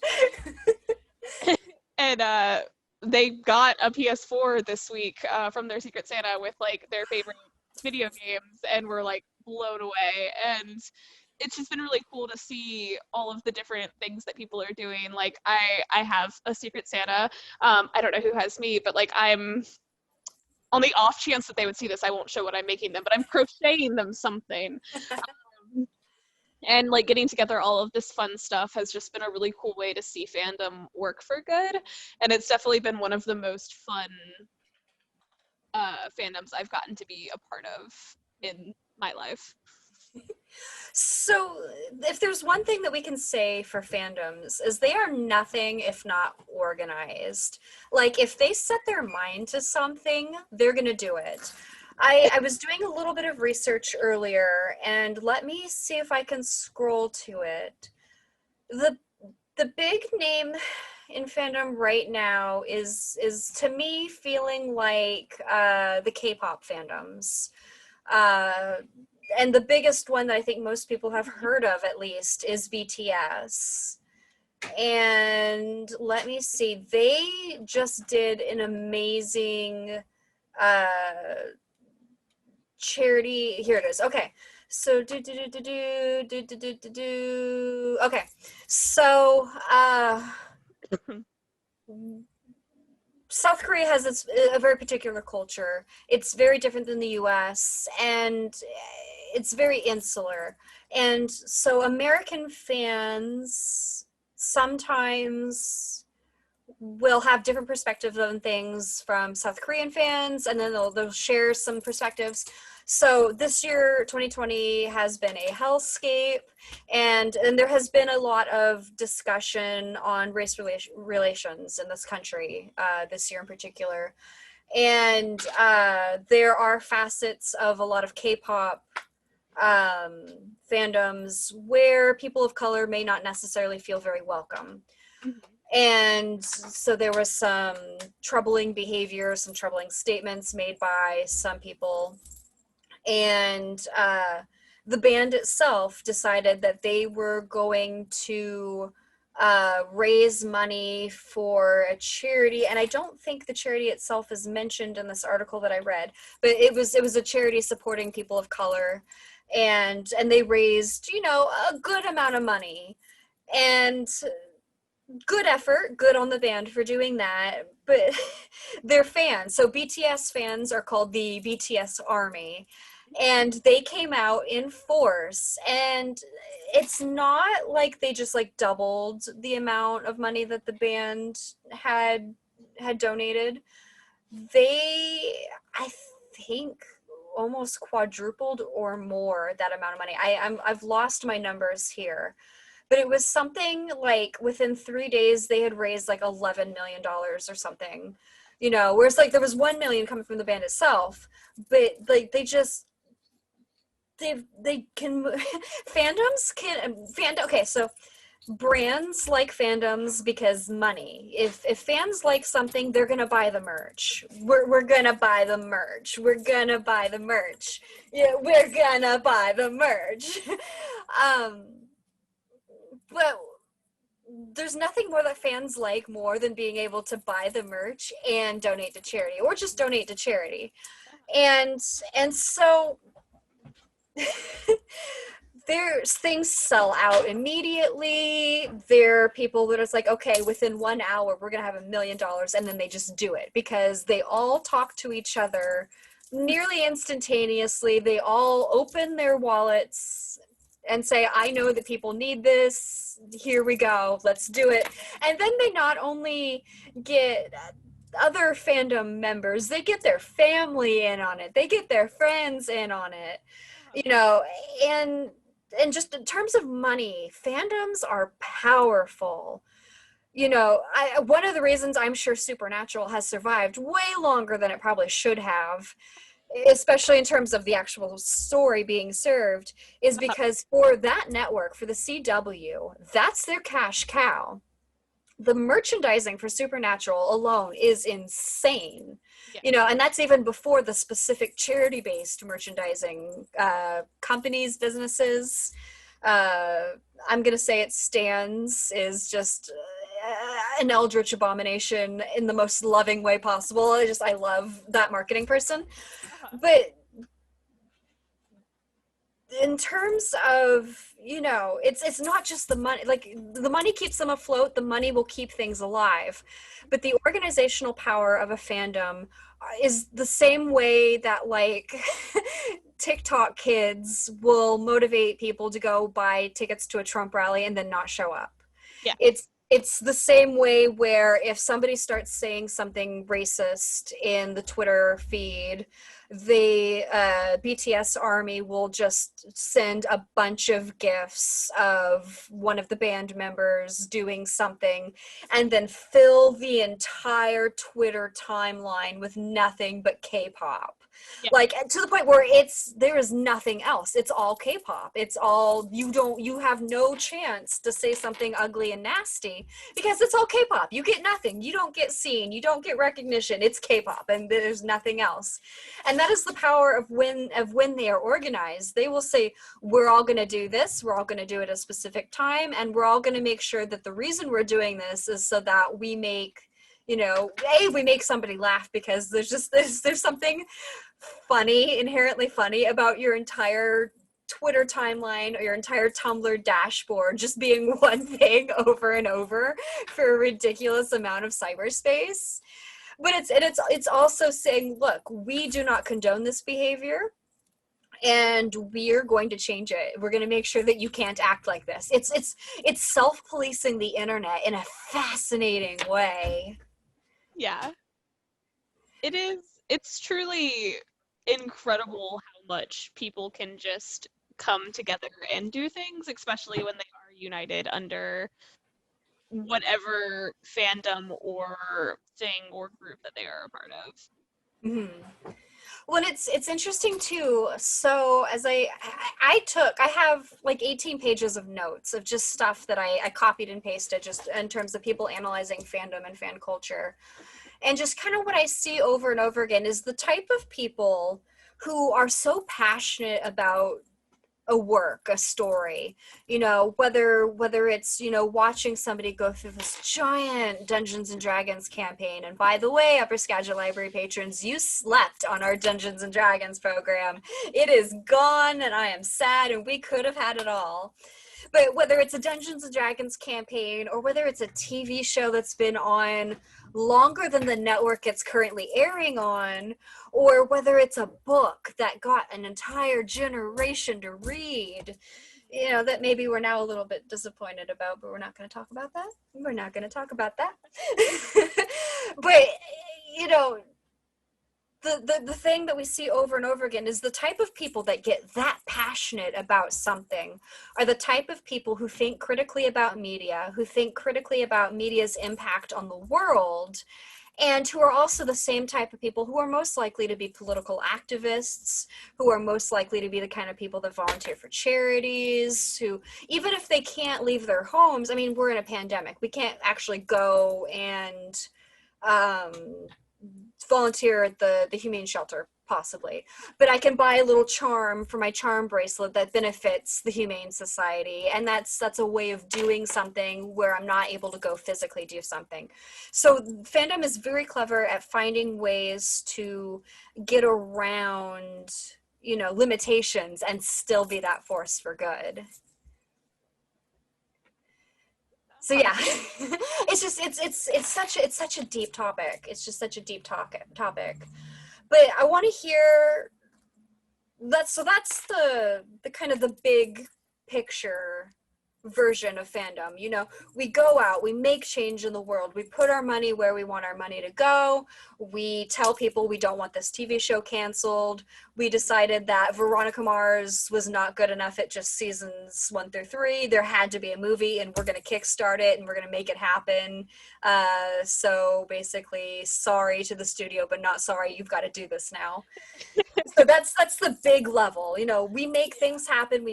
And they got a PS4 this week from their Secret Santa with like their favorite video games, and were like blown away. And it's just been really cool to see all of the different things that people are doing. Like I have a Secret Santa. I don't know who has me, but like I'm, on the off chance that they would see this, I won't show what I'm making them, but I'm crocheting them something. And like getting together all of this fun stuff has just been a really cool way to see fandom work for good. And it's definitely been one of the most fun fandoms I've gotten to be a part of in my life. So, if there's one thing that we can say for fandoms is they are nothing if not organized. Like, if they set their mind to something, they're going to do it. I was doing a little bit of research earlier, and let me see if I can scroll to it. The the big name in fandom right now is to me feeling like the K-pop fandoms. Uh, and the biggest one that I think most people have heard of, at least, is BTS. And let me see, they just did an amazing uh, charity. Here it is. Okay. So okay. So South Korea has a very particular culture. It's very different than the US, and it's very insular. And so American fans sometimes will have different perspectives on things from South Korean fans, and then they'll share some perspectives. So this year, 2020, has been a hellscape, and there has been a lot of discussion on race relations in this country this year in particular. And there are facets of a lot of K-pop fandoms where people of color may not necessarily feel very welcome. And so there was some troubling behavior, some troubling statements made by some people. And the band itself decided that they were going to raise money for a charity, and I don't think the charity itself is mentioned in this article that I read, but it was a charity supporting people of color, and they raised, you know, a good amount of money, and good effort, good on the band for doing that, but their fans, so BTS fans are called the BTS Army, and they came out in force, and it's not like they just like doubled the amount of money that the band had donated. They, I think, almost quadrupled or more that amount of money. I've lost my numbers here, but it was something like within 3 days they had raised like $11 million or something, you know, whereas like there was 1 million coming from the band itself, but like they can fandoms can okay, so brands like fandoms because money. If fans like something, they're gonna buy the merch. We're gonna buy the merch. We're gonna buy the merch. Yeah, we're gonna buy the merch. But there's nothing more that fans like more than being able to buy the merch and donate to charity, or just donate to charity. And so there's things sell out immediately. There are people that it's like, okay, within 1 hour we're gonna have $1 million, and then they just do it because they all talk to each other nearly instantaneously. They all open their wallets and say, I know that people need this, here we go, let's do it. And then they not only get other fandom members, they get their family in on it, they get their friends in on it, you know. And just in terms of money, fandoms are powerful. You know, one of the reasons I'm sure Supernatural has survived way longer than it probably should have, especially in terms of the actual story being served, is because for that network, for the CW, that's their cash cow. The merchandising for Supernatural alone is insane. Yeah. You know, and that's even before the specific charity-based merchandising companies, businesses. I'm going to say it stands is just an eldritch abomination in the most loving way possible. I love that marketing person. But in terms of, you know, it's not just the money. Like, the money keeps them afloat, the money will keep things alive, but the organizational power of a fandom is the same way that like TikTok kids will motivate people to go buy tickets to a Trump rally and then not show up. Yeah. It's the same way where if somebody starts saying something racist in the Twitter feed, the BTS army will just send a bunch of gifs of one of the band members doing something and then fill the entire Twitter timeline with nothing but K-pop. Yeah. Like to the point where there is nothing else. It's all K-pop. It's all, you have no chance to say something ugly and nasty because it's all K-pop. You get nothing. You don't get seen. You don't get recognition. It's K-pop and there's nothing else. And that is the power of when they are organized. They will say, we're all going to do this. We're all going to do it at a specific time. And we're all going to make sure that the reason we're doing this is so that we make, we make somebody laugh, because there's something funny, inherently funny about your entire Twitter timeline or your entire Tumblr dashboard just being one thing over and over for a ridiculous amount of cyberspace. But it's also saying, look, we do not condone this behavior, and we're going to change it. We're going to make sure that you can't act like this. It's self-policing the internet in a fascinating way. Yeah. It is. It's truly incredible how much people can just come together and do things, especially when they are united under whatever fandom or thing or group that they are a part of. Mm-hmm. Well, and it's interesting too. So as I have like 18 pages of notes of just stuff that I copied and pasted just in terms of people analyzing fandom and fan culture. And just kind of what I see over and over again is the type of people who are so passionate about a work, a story, whether it's, watching somebody go through this giant Dungeons and Dragons campaign. And by the way, Upper Skagit Library patrons, you slept on our Dungeons and Dragons program. It is gone and I am sad, and we could have had it all. But whether it's a Dungeons and Dragons campaign or whether it's a TV show that's been on longer than the network it's currently airing on, or whether it's a book that got an entire generation to read, that maybe we're now a little bit disappointed about, but we're not going to talk about that. We're not going to talk about that. But, the thing that we see over and over again is the type of people that get that passionate about something are the type of people who think critically about media, who think critically about media's impact on the world, and who are also the same type of people who are most likely to be political activists, who are most likely to be the kind of people that volunteer for charities, who, even if they can't leave their homes, I mean, we're in a pandemic, we can't actually go and volunteer at the humane shelter, possibly, but I can buy a little charm for my charm bracelet that benefits the Humane Society, and that's a way of doing something where I'm not able to go physically do something. So fandom is very clever at finding ways to get around, limitations and still be that force for good. So yeah, it's such a deep topic. It's just such a deep topic. But I want to hear that's the kind of the big picture version of fandom. We go out, we make change in the world, we put our money where we want our money to go, we tell people we don't want this TV show canceled, we decided that Veronica Mars was not good enough at just seasons 1 through 3, there had to be a movie, and we're going to kickstart it and we're going to make it happen. So basically, sorry to the studio, but not sorry, you've got to do this now. So that's the big level. We make things happen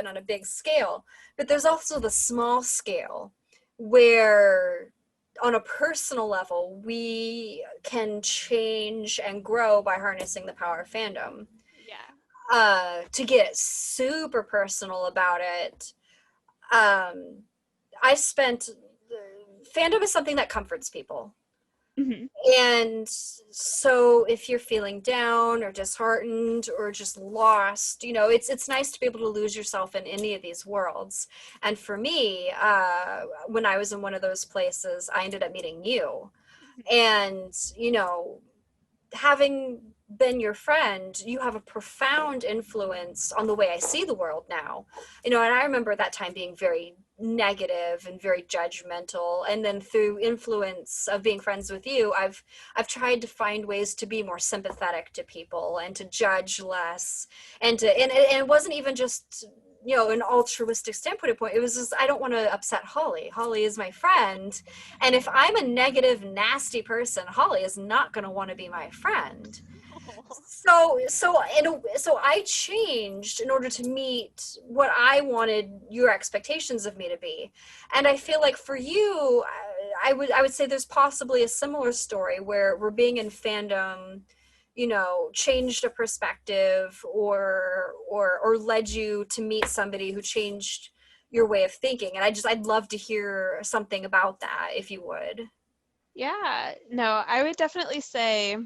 on a big scale, but there's also the small scale where on a personal level we can change and grow by harnessing the power of fandom. Yeah. To get super personal about it, fandom is something that comforts people. Mm-hmm. And so if you're feeling down or disheartened or just lost, it's nice to be able to lose yourself in any of these worlds. And for me, when I was in one of those places, I ended up meeting you. And, having been your friend, you have a profound influence on the way I see the world now. And I remember that time being very negative and very judgmental, and then through influence of being friends with you, I've tried to find ways to be more sympathetic to people and to judge less, and it wasn't even just, you know, an altruistic standpoint. It was just, I don't want to upset Holly is my friend, and if I'm a negative, nasty person, Holly is not going to want to be my friend. So I changed in order to meet what I wanted your expectations of me to be. And I feel like for you, I would say there's possibly a similar story where being in fandom, you know, changed a perspective, or led you to meet somebody who changed your way of thinking. And I'd love to hear something about that, if you would. Yeah, no, I would definitely say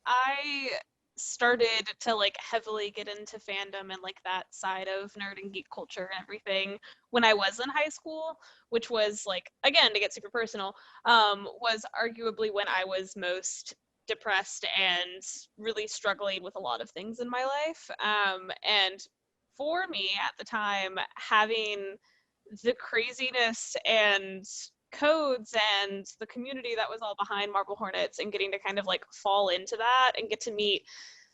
I started to like heavily get into fandom and like that side of nerd and geek culture and everything when I was in high school, which was like, again, to get super personal, was arguably when I was most depressed and really struggling with a lot of things in my life. And for me at the time, having the craziness and codes and the community that was all behind Marble Hornets, and getting to kind of like fall into that and get to meet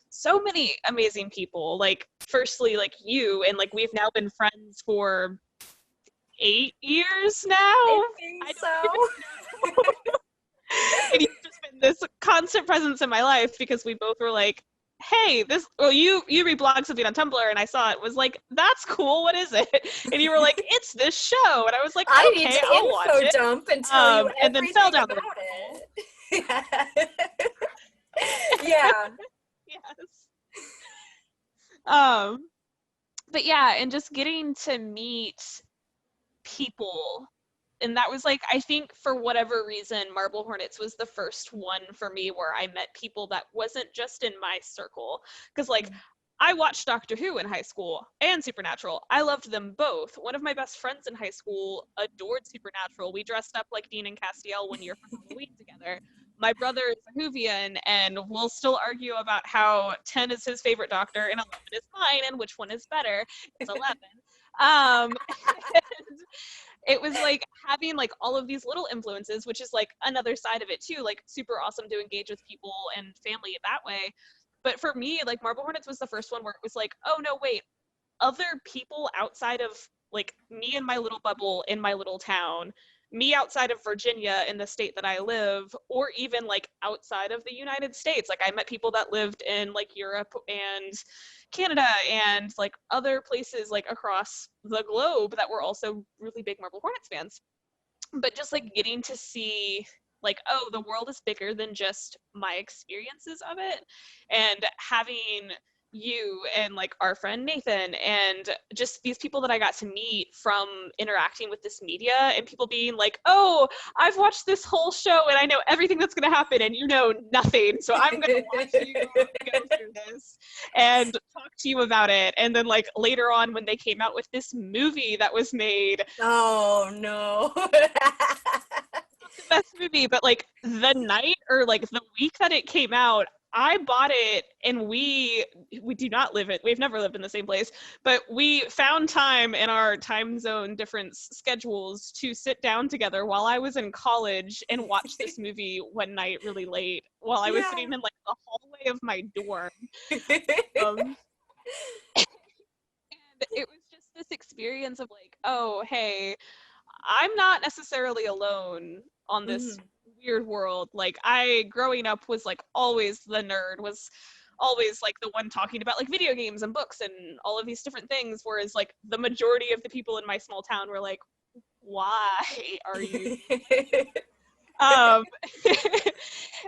so many amazing people. Like, firstly, like you, and like we've now been friends for 8 years now. I think I so. don't even know. And you've just been this constant presence in my life because we both were like, hey, this, well, you reblogged something on Tumblr and I saw it, was like, that's cool, what is it? And you were like, it's this show. And I was like, I need okay, to I'll watch info it. dump and tell you And then fell everything down the about rabbit hole. it. Yeah. Yes. Um, but yeah, and just getting to meet people. And that was like, I think for whatever reason, Marble Hornets was the first one for me where I met people that wasn't just in my circle. Because like, I watched Doctor Who in high school and Supernatural. I loved them both. One of my best friends in high school adored Supernatural. We dressed up like Dean and Castiel one year for Halloween together. My brother is a Whovian, and we'll still argue about how 10 is his favorite Doctor and 11 is mine, and which one is better. It's 11. And it was like having like all of these little influences, which is like another side of it too, like super awesome to engage with people and family that way. But for me, like Marble Hornets was the first one where it was like, oh no, wait, other people outside of like me and my little bubble in my little town, me outside of Virginia in the state that I live, or even like outside of the United States. Like I met people that lived in like Europe and Canada and like other places like across the globe that were also really big Marble Hornets fans. But just like getting to see like, oh, the world is bigger than just my experiences of it, and having you and like our friend Nathan and just these people that I got to meet from interacting with this media, and people being like, oh, I've watched this whole show and I know everything that's going to happen and you know nothing, so I'm going to watch you go through this and talk to you about it. And then like later on when they came out with this movie that was made, Oh no. the best movie, but like the night or like the week that it came out, I bought it, and we do not live it. We've never lived in the same place, but we found time in our time zone difference schedules to sit down together while I was in college and watch this movie one night really late while I was Yeah. sitting in like the hallway of my dorm. Um, and it was just this experience of like, oh, hey, I'm not necessarily alone on this Mhm. weird world. Like I growing up was like always the nerd, was always like the one talking about like video games and books and all of these different things, whereas like the majority of the people in my small town were like, why are you um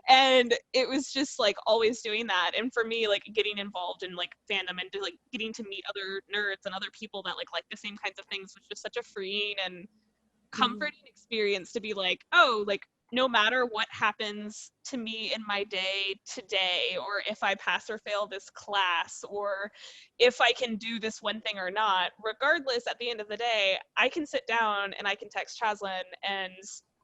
and it was just like always doing that. And for me, like getting involved in like fandom and like getting to meet other nerds and other people that like the same kinds of things was just such a freeing and comforting experience to be like, oh, like no matter what happens to me in my day today, or if I pass or fail this class, or if I can do this one thing or not, regardless, at the end of the day, I can sit down and I can text Chaslin and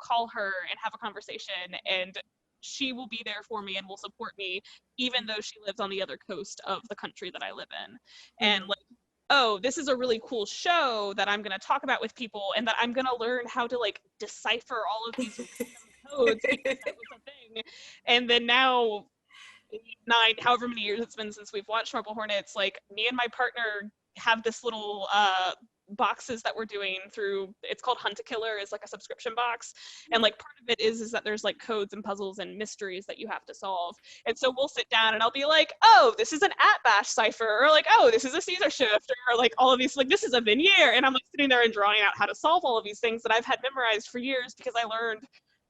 call her and have a conversation, and she will be there for me and will support me, even though she lives on the other coast of the country that I live in. And Mhm. like oh, this is a really cool show that I'm going to talk about with people, and that I'm going to learn how to like decipher all of these codes because that was a thing. And then now, 9, however many years it's been since we've watched Marble Hornets, like me and my partner have this little boxes that we're doing through, it's called Hunt a Killer, is like a subscription box, and like part of it is that there's like codes and puzzles and mysteries that you have to solve. And so we'll sit down and I'll be like, oh, this is an @bash cipher, or like, oh, this is a Caesar shift, or like all of these, like this is a Venier, and I'm like sitting there and drawing out how to solve all of these things that I've had memorized for years because I learned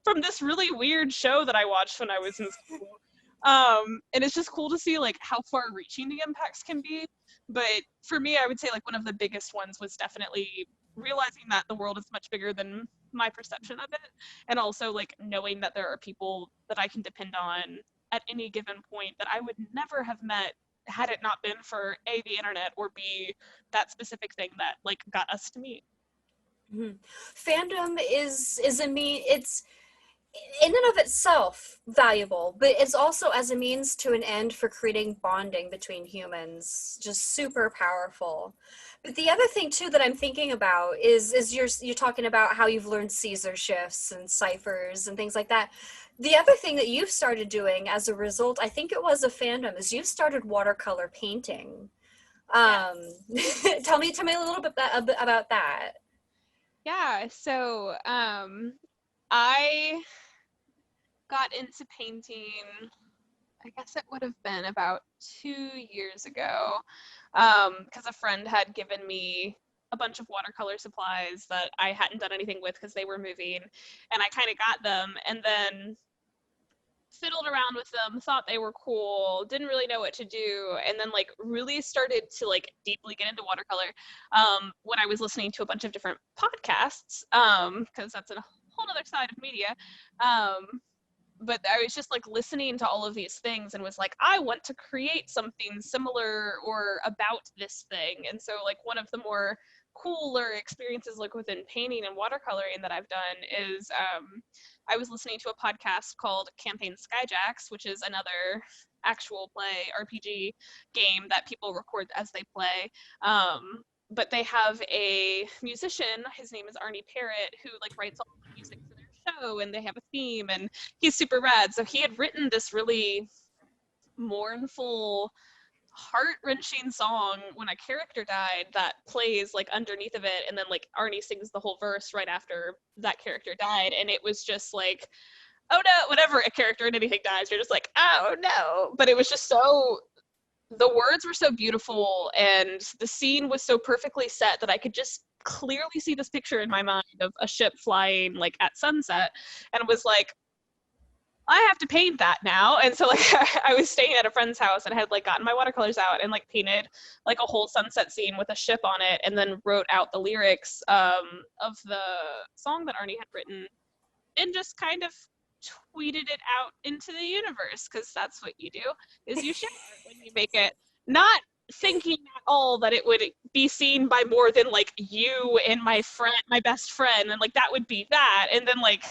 from this really weird show that I watched when I was in school. And it's just cool to see like how far reaching the impacts can be. But for me, I would say like one of the biggest ones was definitely realizing that the world is much bigger than my perception of it, and also like knowing that there are people that I can depend on at any given point that I would never have met had it not been for A, the internet, or B, that specific thing that like got us to meet. Mhm. Fandom is it's in and of itself valuable, but it's also as a means to an end for creating bonding between humans, just super powerful. But the other thing too that I'm thinking about is you're talking about how you've learned Caesar shifts and ciphers and things like that. The other thing that you've started doing as a result, I think it was a fandom, is you've started watercolor painting. Um, tell me a little bit about that. Yeah, so I got into painting, I guess it would have been about 2 years ago, because a friend had given me a bunch of watercolor supplies that I hadn't done anything with because they were moving, and I kind of got them, and then fiddled around with them, thought they were cool, didn't really know what to do, and then like really started to like deeply get into watercolor when I was listening to a bunch of different podcasts, because that's a whole other side of media. But I was just like listening to all of these things and was like, I want to create something similar or about this thing. And so like one of the more cooler experiences like within painting and watercoloring that I've done is I was listening to a podcast called Campaign Skyjacks, which is another actual play RPG game that people record as they play. But they have a musician, his name is Arnie Parrott, who like writes all the music for their show, and they have a theme, and he's super rad. So he had written this really mournful, heart-wrenching song when a character died that plays like underneath of it, and then like Arnie sings the whole verse right after that character died, and it was just like, oh no, whenever a character in anything dies, you're just like, oh no. But it was just so, the words were so beautiful and the scene was so perfectly set that I could just clearly see this picture in my mind of a ship flying like at sunset, and was like, I have to paint that now. And so like I was staying at a friend's house and had like gotten my watercolors out and like painted like a whole sunset scene with a ship on it, and then wrote out the lyrics of the song that Arnie had written, and just kind of tweeted it out into the universe, because that's what you do, is you share it when you make it, not thinking at all that it would be seen by more than like you and my friend, my best friend, and like that would be that. And then like,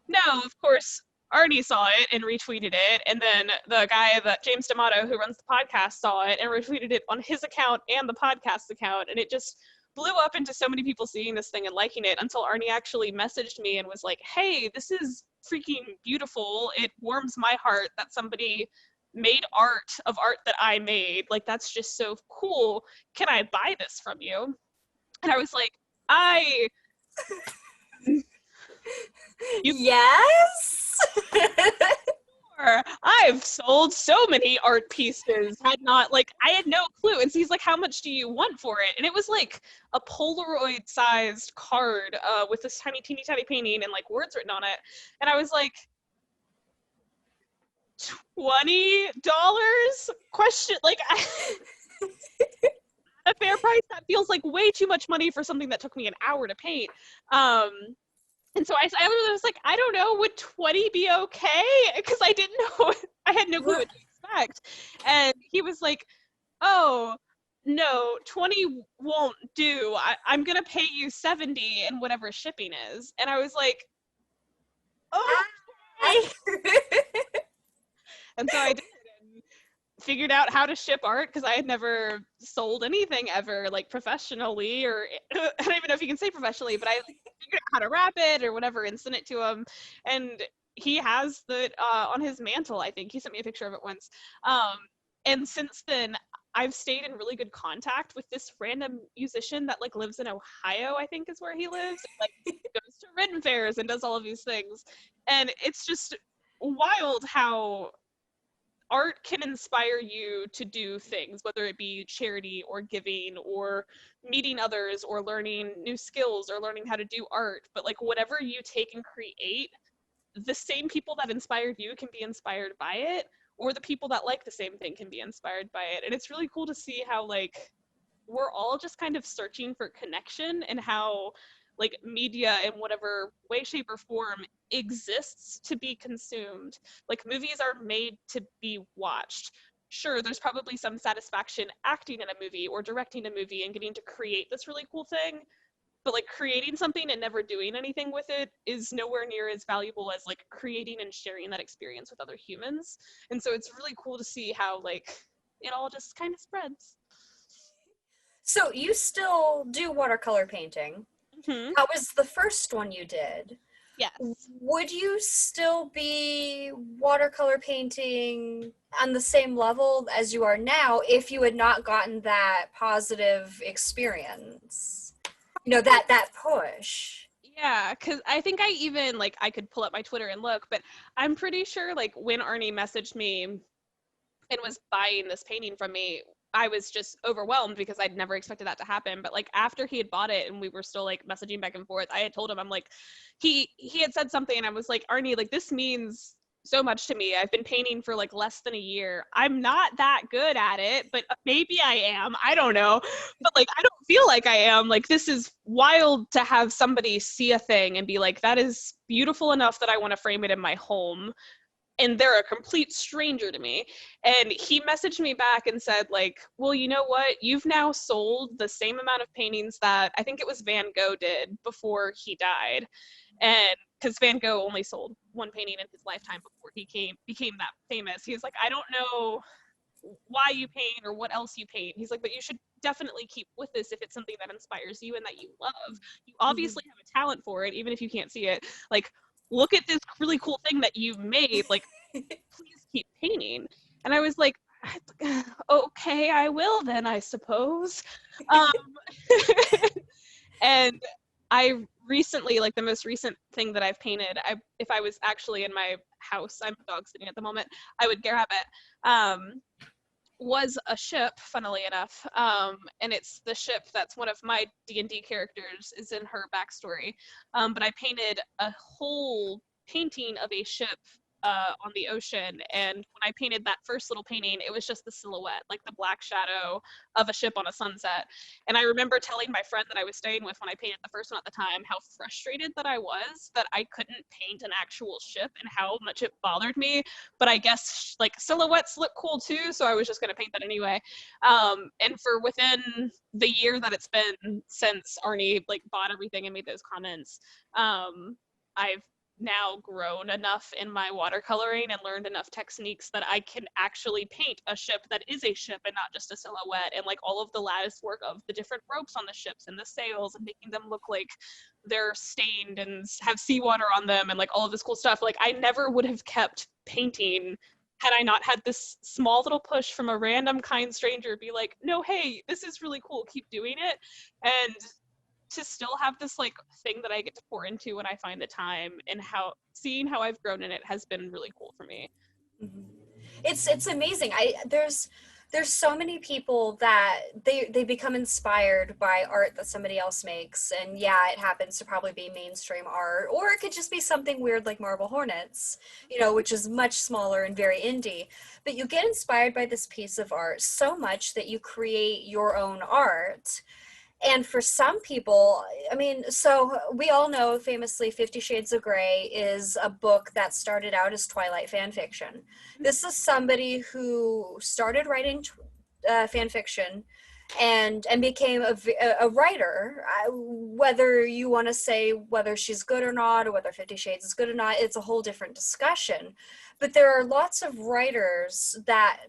no, of course Arnie saw it and retweeted it, and then the guy that James D'Amato, who runs the podcast, saw it and retweeted it on his account and the podcast account, and it just blew up into so many people seeing this thing and liking it, until Arnie actually messaged me and was like, hey, this is freaking beautiful. It warms my heart that somebody made art of art that I made. Like, that's just so cool. Can I buy this from you? And I was like, you Yes. I've sold so many art pieces, I had no clue. And so he's like, how much do you want for it? And it was like a Polaroid sized card with this tiny, teeny, tiny painting and like words written on it. And I was like, $20? Question, like, a fair price? That feels like way too much money for something that took me an hour to paint. And so I was like, I don't know, would 20 be okay? Because I didn't know, I had no clue what to expect. And he was like, oh, no, 20 won't do. I'm going to pay you 70 and whatever shipping is. And I was like, oh, okay. And so I did. And figured out how to ship art because I had never sold anything ever, like professionally, or I don't even know if you can say professionally, but I figured out how to wrap it or whatever and sent it to him. And he has the on his mantle, I think. He sent me a picture of it once. And since then, I've stayed in really good contact with this random musician that like lives in Ohio, I think is where he lives. Like goes to Ren fairs and does all of these things. And it's just wild how art can inspire you to do things, whether it be charity or giving or meeting others or learning new skills or learning how to do art. But like whatever you take and create, the same people that inspired you can be inspired by it, or the people that like the same thing can be inspired by it. And it's really cool to see how like we're all just kind of searching for connection, and how like media in whatever way, shape, or form exists to be consumed. Like movies are made to be watched. Sure, there's probably some satisfaction acting in a movie or directing a movie and getting to create this really cool thing, but like creating something and never doing anything with it is nowhere near as valuable as like creating and sharing that experience with other humans. And so it's really cool to see how like it all just kind of spreads. So you still do watercolor painting. Mm-hmm. That was the first one you did. Yes. Would you still be watercolor painting on the same level as you are now if you had not gotten that positive experience? You know, that push. Yeah, because I think I even like I could pull up my Twitter and look, but I'm pretty sure like when Arnie messaged me and was buying this painting from me, I was just overwhelmed because I'd never expected that to happen. But like after he had bought it and we were still like messaging back and forth, I had told him, I'm like, he had said something and I was like, Arnie, like this means so much to me. I've been painting for like less than a year. I'm not that good at it, but maybe I am. I don't know. But like I don't feel like I am. Like this is wild to have somebody see a thing and be like, that is beautiful enough that I want to frame it in my home. And they're a complete stranger to me. And he messaged me back and said like, well, you know what? You've now sold the same amount of paintings that I think it was Van Gogh did before he died. And because Van Gogh only sold one painting in his lifetime before he became that famous. He was like, I don't know why you paint or what else you paint. He's like, but you should definitely keep with this if it's something that inspires you and that you love. You obviously have a talent for it, even if you can't see it. Like, look at this really cool thing that you've made. Like, please keep painting. And I was like, okay, I will then, I suppose. And I recently, like the most recent thing that I've painted, if I was actually in my house, I'm dog sitting at the moment, I would grab it, was a ship, funnily enough. And it's the ship that's one of my D&D characters is in her backstory. But I painted a whole painting of a ship on the ocean. And when I painted that first little painting, it was just the silhouette, like the black shadow of a ship on a sunset. And I remember telling my friend that I was staying with when I painted the first one at the time, how frustrated that I was that I couldn't paint an actual ship and how much it bothered me. But I guess like silhouettes look cool too, so I was just going to paint that anyway. And for within the year that it's been since Arnie like bought everything and made those comments, I've now grown enough in my watercoloring and learned enough techniques that I can actually paint a ship that is a ship and not just a silhouette, and like all of the lattice work of the different ropes on the ships and the sails and making them look like they're stained and have seawater on them and like all of this cool stuff. Like I never would have kept painting had I not had this small little push from a random kind stranger be like, no, hey, this is really cool, keep doing it. And to still have this like thing that I get to pour into when I find the time, and how seeing how I've grown in it has been really cool for me. Mm-hmm. It's amazing. There's so many people that they become inspired by art that somebody else makes, and yeah, it happens to probably be mainstream art, or it could just be something weird like Marble Hornets, you know, which is much smaller and very indie. But you get inspired by this piece of art so much that you create your own art. And for some people, I mean, so we all know famously 50 Shades of Grey is a book that started out as Twilight fan fiction. This is somebody who started writing fan fiction and became a writer. Whether you want to say whether she's good or not, or whether 50 Shades is good or not, it's a whole different discussion. But there are lots of writers that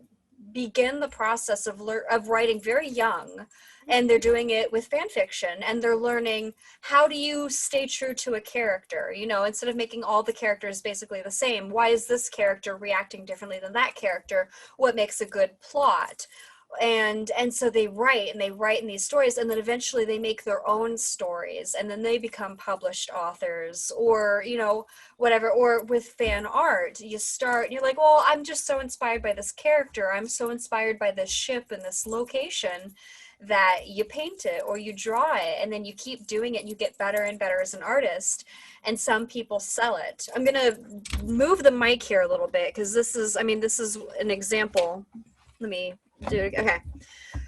begin the process of writing very young, and they're doing it with fan fiction, and they're learning how do you stay true to a character, you know, instead of making all the characters basically the same. Why is this character reacting differently than that character? What makes a good plot? And so they write in these stories, and then eventually they make their own stories, and then they become published authors, or, you know, whatever. Or with fan art, you're like, well, I'm just so inspired by this character, I'm so inspired by this ship and this location, that you paint it or you draw it, and then you keep doing it, and you get better and better as an artist, and some people sell it. I'm gonna move the mic here a little bit, because this is an example. Let me do it. Okay.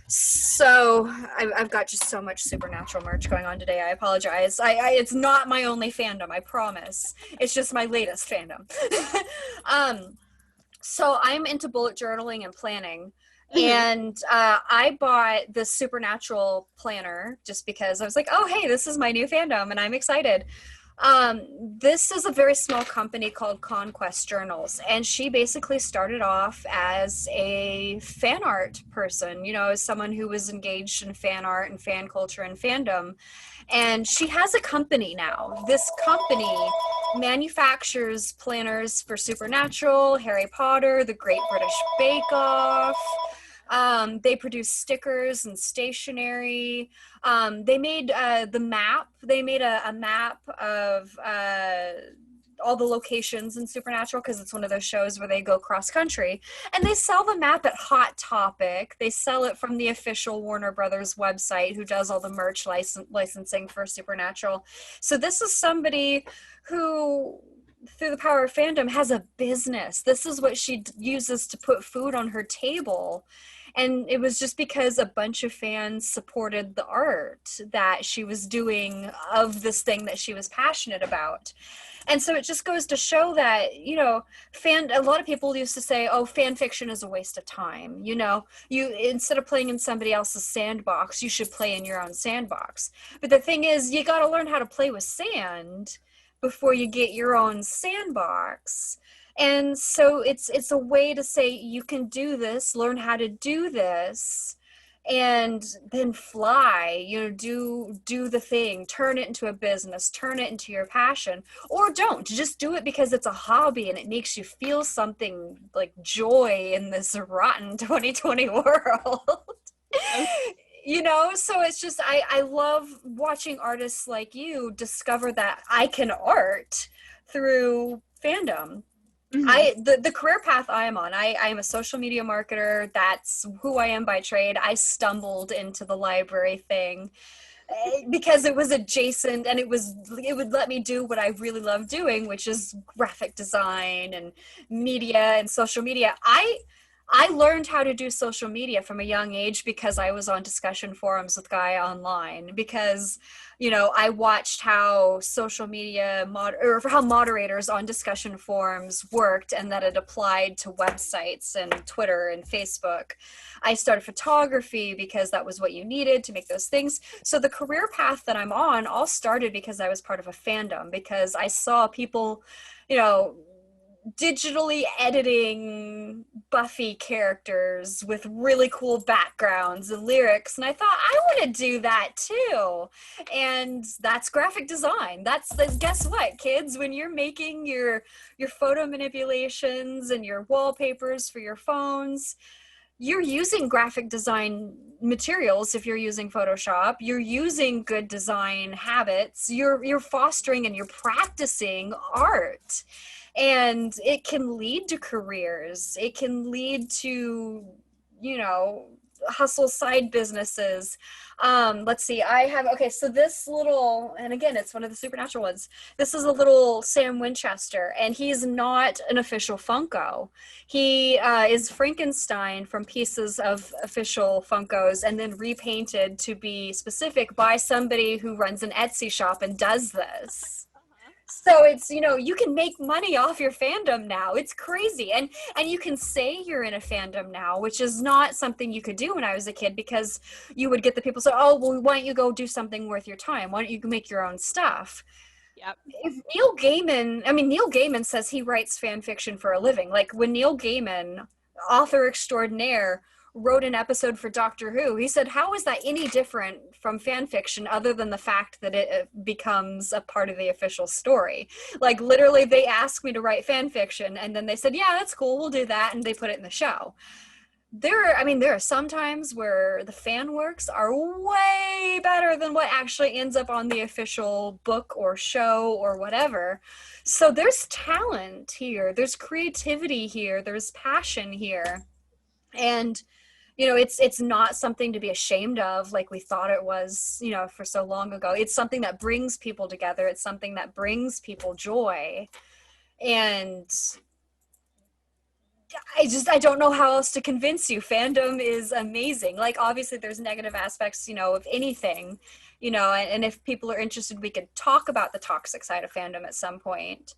So I've got just so much Supernatural merch going on today. I apologize. It's not my only fandom, I promise. It's just my latest fandom. So I'm into bullet journaling and planning. And I bought the Supernatural planner just because I was like, oh, hey, this is my new fandom and I'm excited. This is a very small company called Conquest Journals, and she basically started off as a fan art person, you know, as someone who was engaged in fan art and fan culture and fandom. And she has a company now. This company manufactures planners for Supernatural, Harry Potter, The Great British Bake Off. They produce stickers and stationery. They made the map. They made a map of all the locations in Supernatural, because it's one of those shows where they go cross country, and they sell the map at Hot Topic. They sell it from the official Warner Brothers website, who does all the merch licensing for Supernatural. So this is somebody who, through the power of fandom, has a business. This is what she uses to put food on her table. And it was just because a bunch of fans supported the art that she was doing of this thing that she was passionate about. And so it just goes to show that, you know, a lot of people used to say, oh, fan fiction is a waste of time. You know, instead of playing in somebody else's sandbox, you should play in your own sandbox. But the thing is, you got to learn how to play with sand before you get your own sandbox. And so it's a way to say, you can do this, learn how to do this, and then fly, you know, do the thing, turn it into a business, turn it into your passion, or don't, just do it because it's a hobby and it makes you feel something like joy in this rotten 2020 world. You know, so it's just, I love watching artists like you discover that I can art through fandom. The career path I am on, I am a social media marketer. That's who I am by trade. I stumbled into the library thing because it was adjacent, and it would let me do what I really love doing, which is graphic design and media and social media. I learned how to do social media from a young age because I was on discussion forums with Guy Online, because, you know, I watched how social media or how moderators on discussion forums worked, and that it applied to websites and Twitter and Facebook. I started photography because that was what you needed to make those things. So the career path that I'm on all started because I was part of a fandom, because I saw people, you know, digitally editing Buffy characters with really cool backgrounds and lyrics, and I thought, I want to do that too. And that's graphic design. Guess what, kids, when you're making your photo manipulations and your wallpapers for your phones, you're using graphic design materials. If you're using Photoshop, you're using good design habits, you're fostering and you're practicing art. And it can lead to careers. It can lead to, you know, hustle side businesses. Let's see, so this little, and again, it's one of the Supernatural ones. This is a little Sam Winchester, and he's not an official Funko. He is Frankenstein from pieces of official Funkos, and then repainted to be specific by somebody who runs an Etsy shop and does this. So it's, you know, you can make money off your fandom now. It's crazy. And you can say you're in a fandom now, which is not something you could do when I was a kid, because you would get the people say, oh, well, why don't you go do something worth your time? Why don't you make your own stuff? Yep. If Neil Gaiman says he writes fan fiction for a living. Like, when Neil Gaiman author extraordinaire, wrote an episode for Doctor Who. He said, how is that any different from fan fiction other than the fact that it becomes a part of the official story? Like, literally, they asked me to write fan fiction, and then they said, yeah, that's cool, we'll do that, and they put it in the show. There are some times where the fan works are way better than what actually ends up on the official book or show or whatever. So there's talent here, there's creativity here, there's passion here. And it's not something to be ashamed of like we thought it was, for so long ago. It's something that brings people together. It's something that brings people joy. And I don't know how else to convince you. Fandom is amazing. Like, obviously there's negative aspects, of anything, and if people are interested, we could talk about the toxic side of fandom at some point.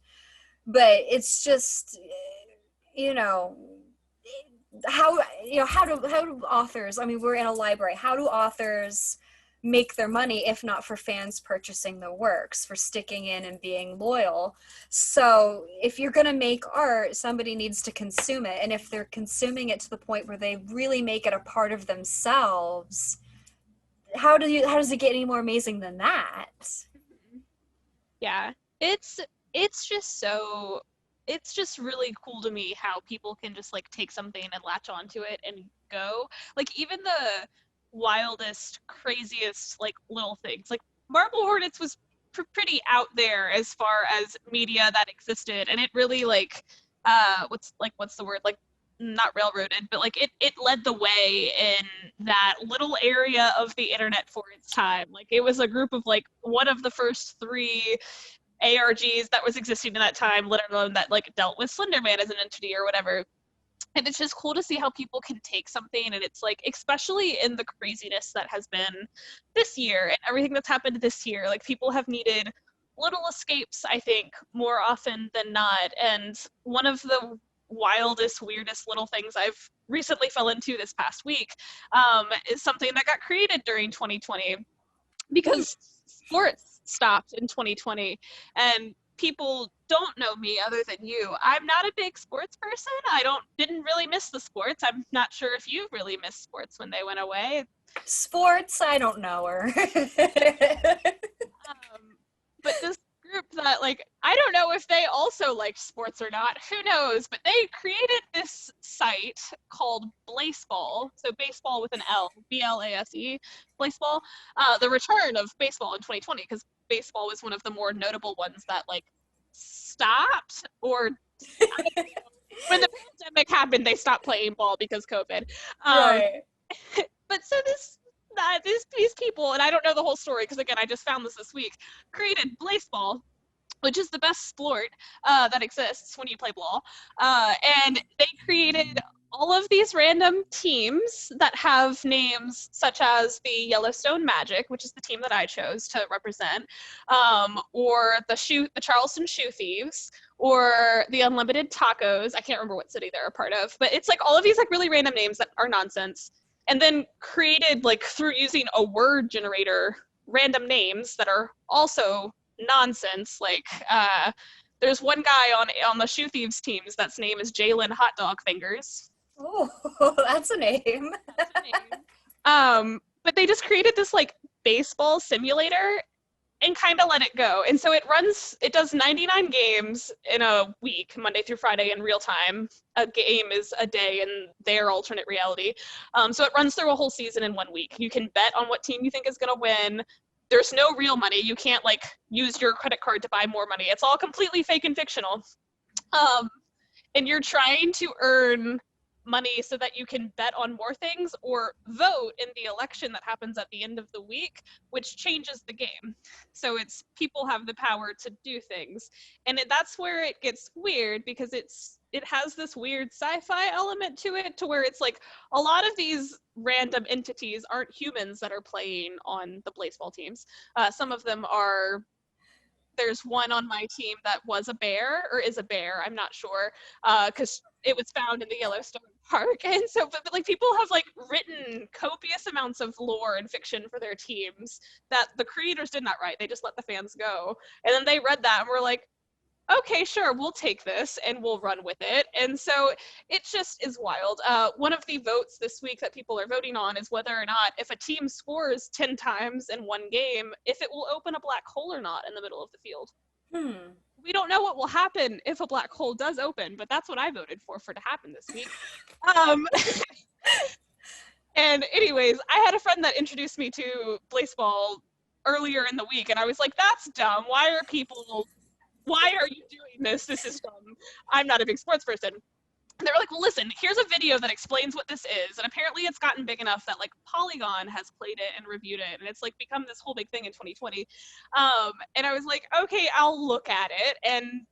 But it's just, you know, how do authors, I mean, we're in a library, how do authors make their money if not for fans purchasing the works, for sticking in and being loyal? So if you're going to make art, somebody needs to consume it, and if they're consuming it to the point where they really make it a part of themselves, how does it get any more amazing than that? Yeah, it's it's just really cool to me how people can just like take something and latch onto it and go. Like even the wildest, craziest like little things. Like Marble Hornets was pretty out there as far as media that existed, and it really like what's the word, like not railroaded, but like it led the way in that little area of the internet for its time. Like it was a group of like one of the first three ARGs that was existing in that time, let alone that like dealt with Slenderman as an entity or whatever. And it's just cool to see how people can take something, and it's like, especially in the craziness that has been this year and everything that's happened this year, like people have needed little escapes, I think, more often than not. And one of the wildest, weirdest little things I've recently fell into this past week is something that got created during 2020 because sports stopped in 2020, and people don't know me other than you. I'm not a big sports person. Didn't really miss the sports. I'm not sure if you really missed sports when they went away. Sports, I don't know her. But this group that, like, I don't know if they also like sports or not, who knows, but they created this site called Blaseball, so baseball with an L, BLASE, Blaseball, the return of baseball in 2020, because baseball was one of the more notable ones that like stopped, or when the pandemic happened, they stopped playing ball because COVID. Right. But so these people, and I don't know the whole story because again I just found this week, created Blaseball, which is the best sport that exists when you play ball, and they created all of these random teams that have names such as the Yellowstone Magic, which is the team that I chose to represent, or the Charleston Shoe Thieves, or the Unlimited Tacos. I can't remember what city they're a part of, but it's like all of these like really random names that are nonsense, and then created like through using a word generator random names that are also nonsense. Like there's one guy on the Shoe Thieves teams that's name is Jalen Hot Dog Fingers. Oh, that's a name. That's a name. But they just created this like baseball simulator and kind of let it go. And so it does 99 games in a week, Monday through Friday in real time. A game is a day in their alternate reality. So it runs through a whole season in 1 week. You can bet on what team you think is going to win. There's no real money. You can't like use your credit card to buy more money. It's all completely fake and fictional. And you're trying to earn money so that you can bet on more things or vote in the election that happens at the end of the week, which changes the game. So it's people have the power to do things. And that's where it gets weird, because it has this weird sci-fi element to it, to where it's like a lot of these random entities aren't humans that are playing on the Blaseball teams. Some of them are. There's one on my team that was a bear, or is a bear, I'm not sure, because it was found in the Yellowstone Park. And so, but like people have like written copious amounts of lore and fiction for their teams that the creators did not write. They just let the fans go. And then they read that and were like, okay, sure, we'll take this and we'll run with it. And so it just is wild. One of the votes this week that people are voting on is whether or not, if a team scores 10 times in one game, if it will open a black hole or not in the middle of the field. We don't know what will happen if a black hole does open, but that's what I voted for to happen this week. And anyways, I had a friend that introduced me to Blaseball earlier in the week, and I was like, that's dumb. Why are you doing this? This is dumb. I'm not a big sports person. And they were like, well, listen, here's a video that explains what this is. And apparently it's gotten big enough that like Polygon has played it and reviewed it. And it's like become this whole big thing in 2020. And I was like, okay, I'll look at it. And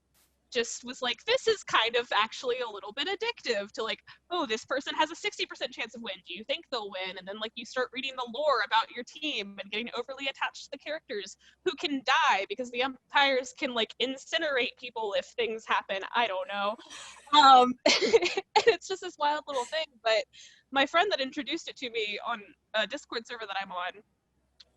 just was like, this is kind of actually a little bit addictive to like, oh, this person has a 60% chance of win. Do you think they'll win? And then like you start reading the lore about your team and getting overly attached to the characters who can die because the umpires can like incinerate people if things happen. I don't know. And it's just this wild little thing. But my friend that introduced it to me on a Discord server that I'm on,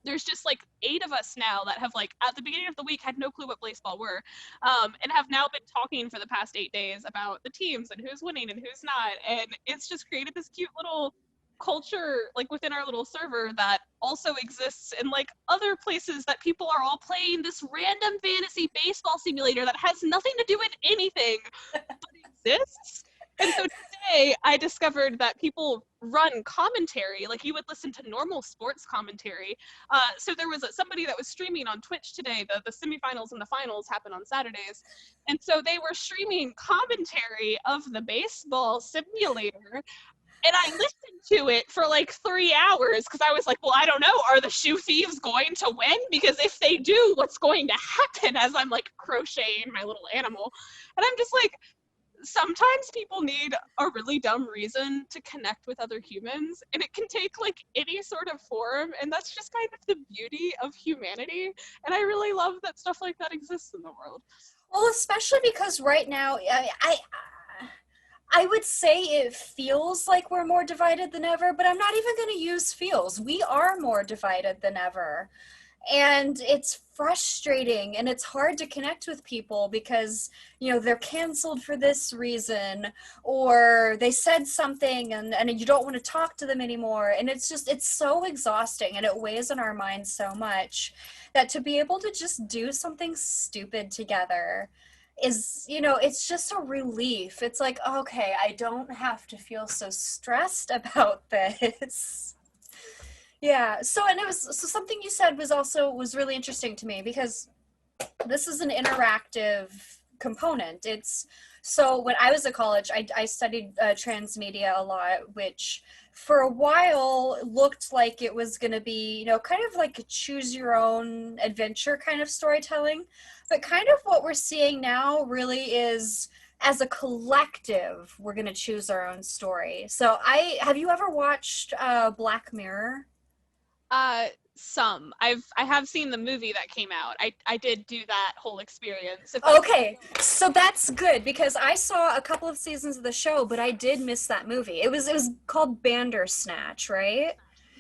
there's just like 8 of us now that have like at the beginning of the week had no clue what Blaseball were, and have now been talking for the past 8 days about the teams and who's winning and who's not. And it's just created this cute little culture like within our little server that also exists in like other places, that people are all playing this random fantasy baseball simulator that has nothing to do with anything but exists. And so today I discovered that people run commentary, like you would listen to normal sports commentary. So there was somebody that was streaming on Twitch today. The semifinals and the finals happen on Saturdays. And so they were streaming commentary of the baseball simulator. And I listened to it for like 3 hours because I was like, well, I don't know. Are the shoe thieves going to win? Because if they do, what's going to happen, as I'm like crocheting my little animal? And I'm just like, sometimes people need a really dumb reason to connect with other humans, and it can take like any sort of form, and that's just kind of the beauty of humanity. And I really love that stuff like that exists in the world. Well, especially because right now, I would say it feels like we're more divided than ever, but I'm not even going to use feels. We are more divided than ever. And it's frustrating, and it's hard to connect with people because, you know, they're canceled for this reason, or they said something and you don't want to talk to them anymore. And it's so exhausting, and it weighs on our minds so much that to be able to just do something stupid together is, you know, it's just a relief. It's like, okay, I don't have to feel so stressed about this. Yeah. So something you said was really interesting to me, because this is an interactive component. So when I was at college, I studied transmedia a lot, which for a while looked like it was going to be, you know, kind of like a choose your own adventure kind of storytelling. But kind of what we're seeing now really is, as a collective, we're going to choose our own story. So have you ever watched Black Mirror? I have seen the movie that came out. I did do that whole experience. Okay, so that's good, because I saw a couple of seasons of the show, but I did miss that movie. It was called Bandersnatch, right?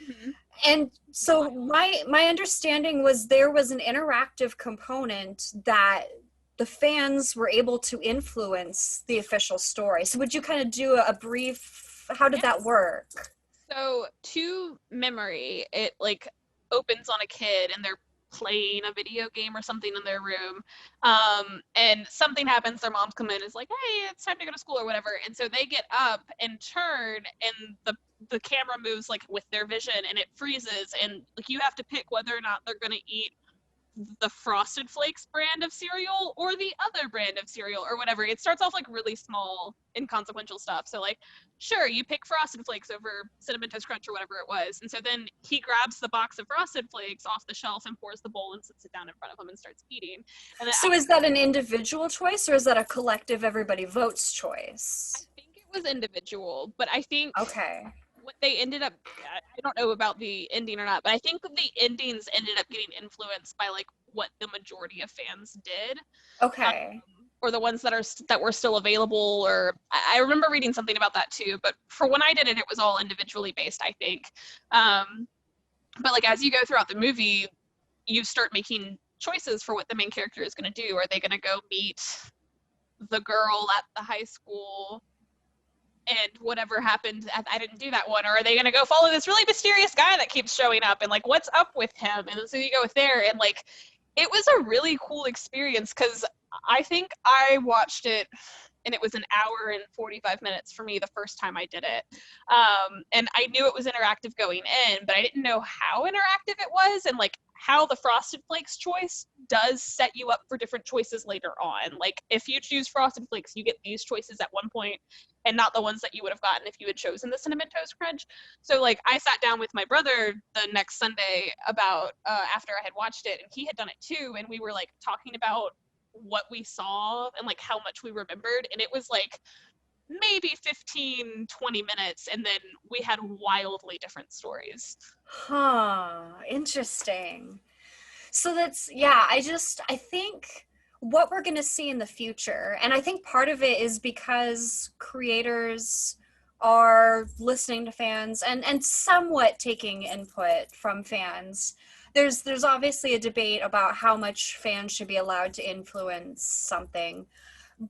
Mm-hmm. And so my understanding was there was an interactive component that the fans were able to influence the official story. So would you kind of do a brief, how did that work? So to memory, it like opens on a kid and they're playing a video game or something in their room, and something happens. Their moms come in, is like, hey, it's time to go to school or whatever, and so they get up and turn, and the camera moves like with their vision, and it freezes, and like you have to pick whether or not they're going to eat the Frosted Flakes brand of cereal or the other brand of cereal or whatever. It starts off like really small, inconsequential stuff. So like, sure, you pick Frosted Flakes over Cinnamon Toast Crunch or whatever it was. And so then he grabs the box of Frosted Flakes off the shelf and pours the bowl and sits it down in front of him and starts eating. And then so is that an individual choice, or is that a collective everybody votes choice? I think it was individual, but I think okay. What they ended up, I don't know about the ending or not, but I think the endings ended up getting influenced by like what the majority of fans did. Okay. Or the ones that were still available, or I remember reading something about that too, but for when I did it, it was all individually based, I think. But like as you go throughout the movie, you start making choices for what the main character is going to do. Are they going to go meet the girl at the high school and whatever happened, I didn't do that one, or are they going to go follow this really mysterious guy that keeps showing up, and like what's up with him, and so you go with there. And like it was a really cool experience because I think I watched it and it was an hour and 45 minutes for me the first time I did it. And I knew it was interactive going in, but I didn't know how interactive it was, and like how the Frosted Flakes choice does set you up for different choices later on. Like if you choose Frosted Flakes, you get these choices at one point and not the ones that you would have gotten if you had chosen the Cinnamon Toast Crunch. So like I sat down with my brother the next Sunday about after I had watched it, and he had done it too, and we were like talking about what we saw and like how much we remembered, and it was like maybe 15-20 minutes, and then we had wildly different stories. Interesting. So that's, yeah, I think what we're going to see in the future, and I think part of it is because creators are listening to fans and somewhat taking input from fans. There's obviously a debate about how much fans should be allowed to influence something.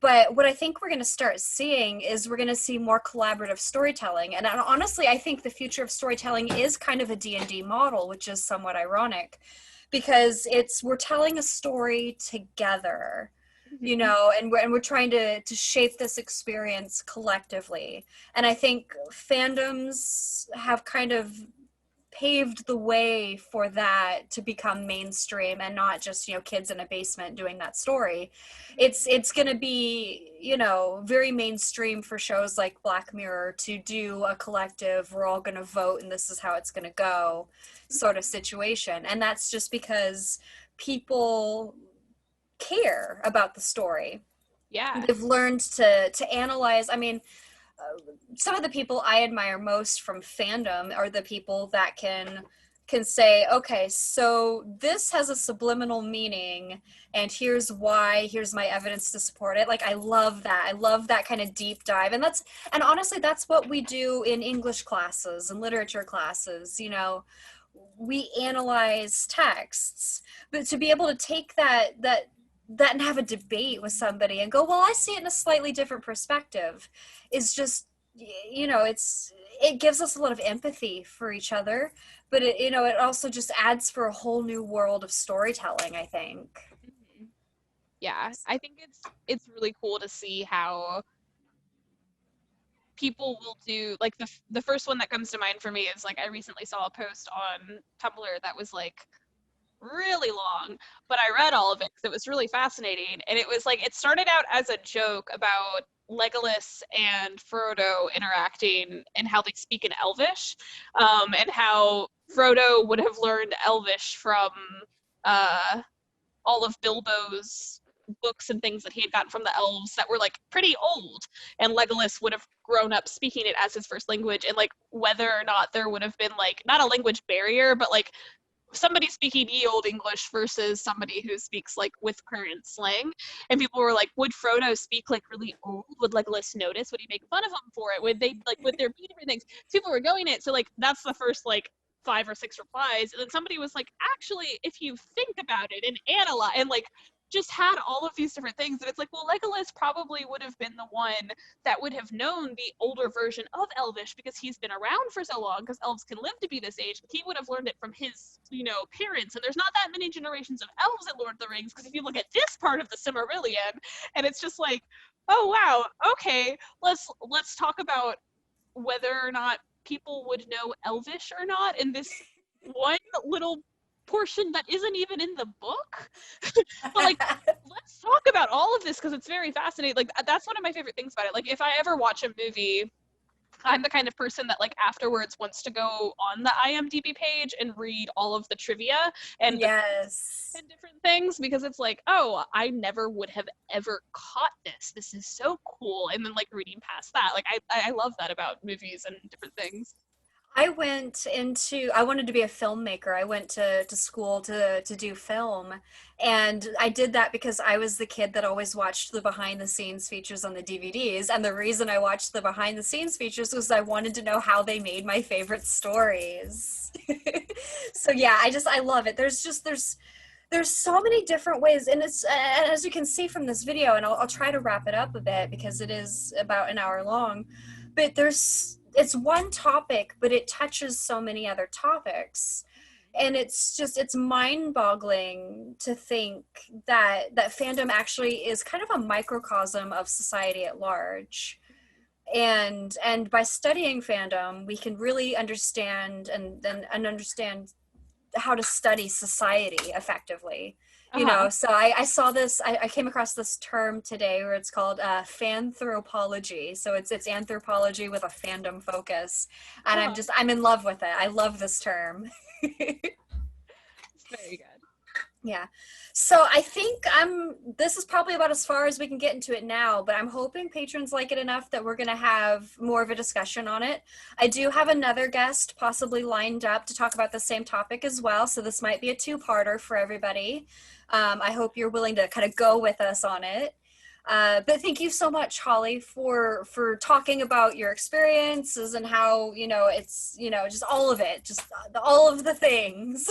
But what I think we're going to start seeing is we're going to see more collaborative storytelling. And honestly, I think the future of storytelling is kind of a D&D model, which is somewhat ironic because we're telling a story together, you know, and we're trying to shape this experience collectively. And I think fandoms have kind of paved the way for that to become mainstream and not just, you know, kids in a basement doing that story. It's going to be, you know, very mainstream for shows like Black Mirror to do a collective, we're all going to vote and this is how it's going to go sort of situation. And that's just because people care about the story. Yeah. They've learned to analyze. I mean, some of the people I admire most from fandom are the people that can say, okay, so this has a subliminal meaning and here's why, here's my evidence to support it. Like I love that kind of deep dive. And honestly that's what we do in English classes and literature classes. You know, we analyze texts, but to be able to take that and have a debate with somebody and go, well, I see it in a slightly different perspective, is just, you know, it gives us a lot of empathy for each other, but it, you know, it also just adds for a whole new world of storytelling, I think. Yeah, I think it's really cool to see how people will do, like the first one that comes to mind for me is like I recently saw a post on Tumblr that was like really long, but I read all of it because it was really fascinating. And it was like, it started out as a joke about Legolas and Frodo interacting and how they speak in Elvish, and how Frodo would have learned Elvish from all of Bilbo's books and things that he had gotten from the elves that were like pretty old, and Legolas would have grown up speaking it as his first language, and like whether or not there would have been like not a language barrier, but like somebody speaking ye old English versus somebody who speaks like with current slang. And people were like, would Frodo speak like really old? Would Legolas notice? Would he make fun of him for it? Would they like, would there be different things? People were going it. So like, that's the first like 5 or 6 replies. And then somebody was like, actually, if you think about it and analyze and like, just had all of these different things. And it's like, well, Legolas probably would have been the one that would have known the older version of Elvish because he's been around for so long, because elves can live to be this age. But he would have learned it from his, you know, parents. And there's not that many generations of elves in Lord of the Rings, because if you look at this part of the Silmarillion, and it's just like, oh wow, okay, let's talk about whether or not people would know Elvish or not in this one little portion that isn't even in the book. But like, let's talk about all of this because it's very fascinating. Like, that's one of my favorite things about it. Like, if I ever watch a movie, I'm the kind of person that like afterwards wants to go on the IMDb page and read all of the trivia and Yes. and different things, because it's like, oh, I never would have ever caught this. This is so cool. And then like reading past that, like I love that about movies and different things. I wanted to be a filmmaker. I went to school to do film. And I did that because I was the kid that always watched the behind the scenes features on the DVDs. And the reason I watched the behind the scenes features was I wanted to know how they made my favorite stories. So yeah, I love it. There's there's so many different ways, and it's, and as you can see from this video, and I'll try to wrap it up a bit because it is about an hour long, but it's one topic, but it touches so many other topics. And it's mind-boggling to think that fandom actually is kind of a microcosm of society at large. And by studying fandom, we can really understand and understand how to study society effectively. You know, so I saw this, I came across this term today where it's called fanthropology. So it's anthropology with a fandom focus. And I'm in love with it. I love this term. It's very good. Yeah. So I think this is probably about as far as we can get into it now, but I'm hoping patrons like it enough that we're going to have more of a discussion on it. I do have another guest possibly lined up to talk about the same topic as well, so this might be a two-parter for everybody. I hope you're willing to kind of go with us on it. But thank you so much, Holly, for talking about your experiences and how, you know, it's, you know, just all of it, just all of the things.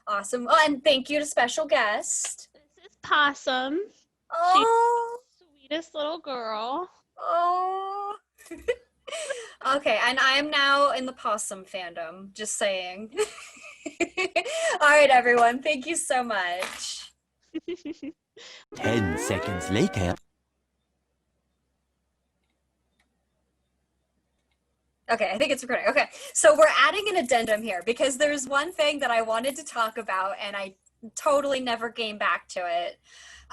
Awesome. Oh, and thank you to special guest. This is Possum. Oh. She's the sweetest little girl. Oh. Okay, and I am now in the possum fandom, just saying. All right, everyone. Thank you so much. 10 seconds later. Okay, I think it's recording. Okay, so we're adding an addendum here because there's one thing that I wanted to talk about and I totally never came back to it.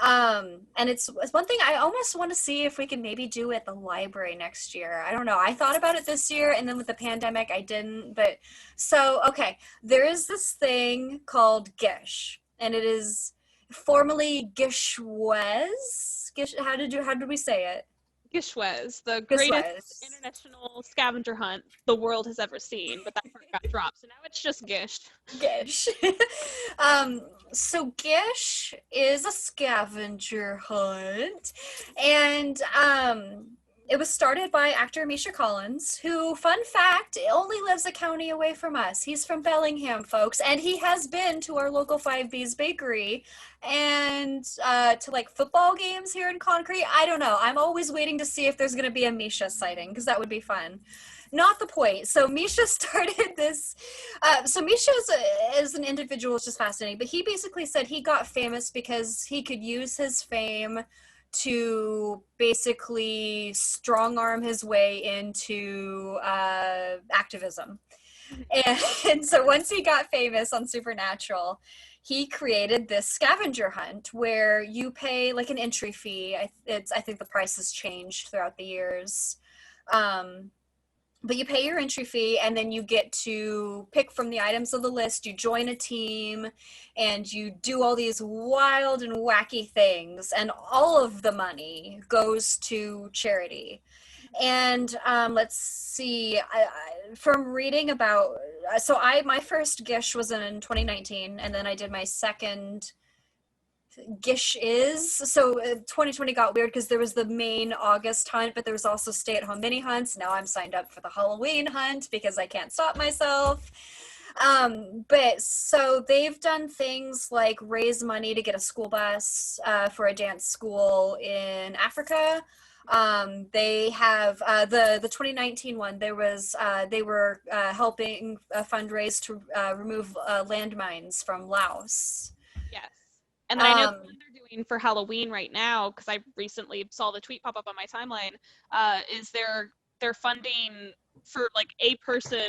And it's one thing I almost want to see if we can maybe do at the library next year. I don't know. I thought about it this year, and then with the pandemic, I didn't. But so, okay, there is this thing called Gish, and it is formerly Gishwez. Gish, how did we say it? Gishwez, the Gishwez. greatest international scavenger hunt the world has ever seen, but that part got dropped, so now it's just Gish. Gish. So Gish is a scavenger hunt, and it was started by actor Misha Collins, who, fun fact, only lives a county away from us. He's from Bellingham, folks, and he has been to our local 5B's bakery and to like football games here in Concrete. I don't know. I'm always waiting to see if there's going to be a Misha sighting, because that would be fun. Not the point. So Misha started this. So Misha is an individual, it's just fascinating, but he basically said he got famous because he could use his fame to basically strong arm his way into activism. And so once he got famous on Supernatural, he created this scavenger hunt where you pay like an entry fee. I think the price has changed throughout the years. But you pay your entry fee and then you get to pick from the items of the list. You join a team and you do all these wild and wacky things, and all of the money goes to charity. And let's see, from reading about, so my first Gish was in 2019, and then I did my second Gish so 2020 got weird because there was the main August hunt, but there was also stay-at-home mini hunts. Now I'm signed up for the Halloween hunt because I can't stop myself. But so they've done things like raise money to get a school bus for a dance school in Africa. They have the 2019 one. They were helping fundraise to remove landmines from Laos. Yes. And then I know what they're doing for Halloween right now, because I recently saw the tweet pop up on my timeline, is they're funding for like a person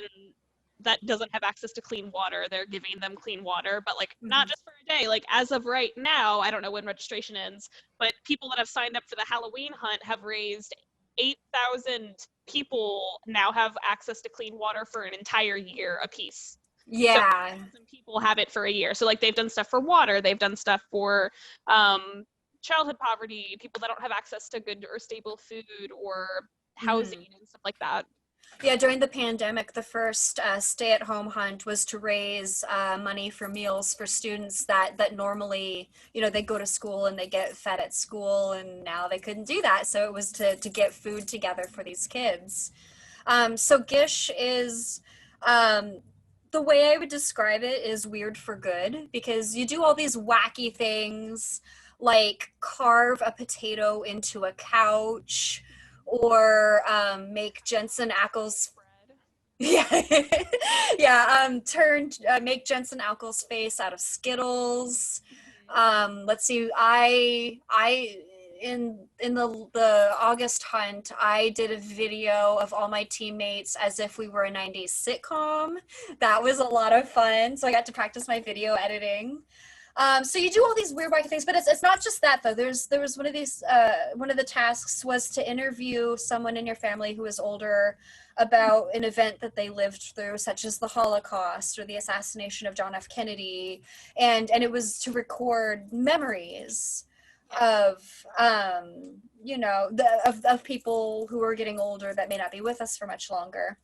that doesn't have access to clean water. They're giving them clean water, but like not just for a day. Like as of right now, I don't know when registration ends, but people that have signed up for the Halloween hunt have raised 8,000 people now have access to clean water for an entire year apiece. Yeah. So some people have it for a year. So like they've done stuff for water, they've done stuff for childhood poverty, people that don't have access to good or stable food or housing and stuff like that. Yeah, during the pandemic, the first stay-at-home hunt was to raise money for meals for students that normally, you know, they go to school and they get fed at school, and now they couldn't do that. So it was to get food together for these kids. So Gish is the way I would describe it is weird for good, because you do all these wacky things like carve a potato into a couch, or make Jensen Ackles. Yeah, yeah. Turn make Jensen Ackles' face out of Skittles. Let's see. I in the August hunt, I did a video of all my teammates as if we were a '90s sitcom. That was a lot of fun. So I got to practice my video editing. So you do all these weird wacky things, but it's not just that though. There was one of these one of the tasks was to interview someone in your family who is older about an event that they lived through, such as the Holocaust or the assassination of John F. Kennedy, and it was to record memories of of people who are getting older that may not be with us for much longer.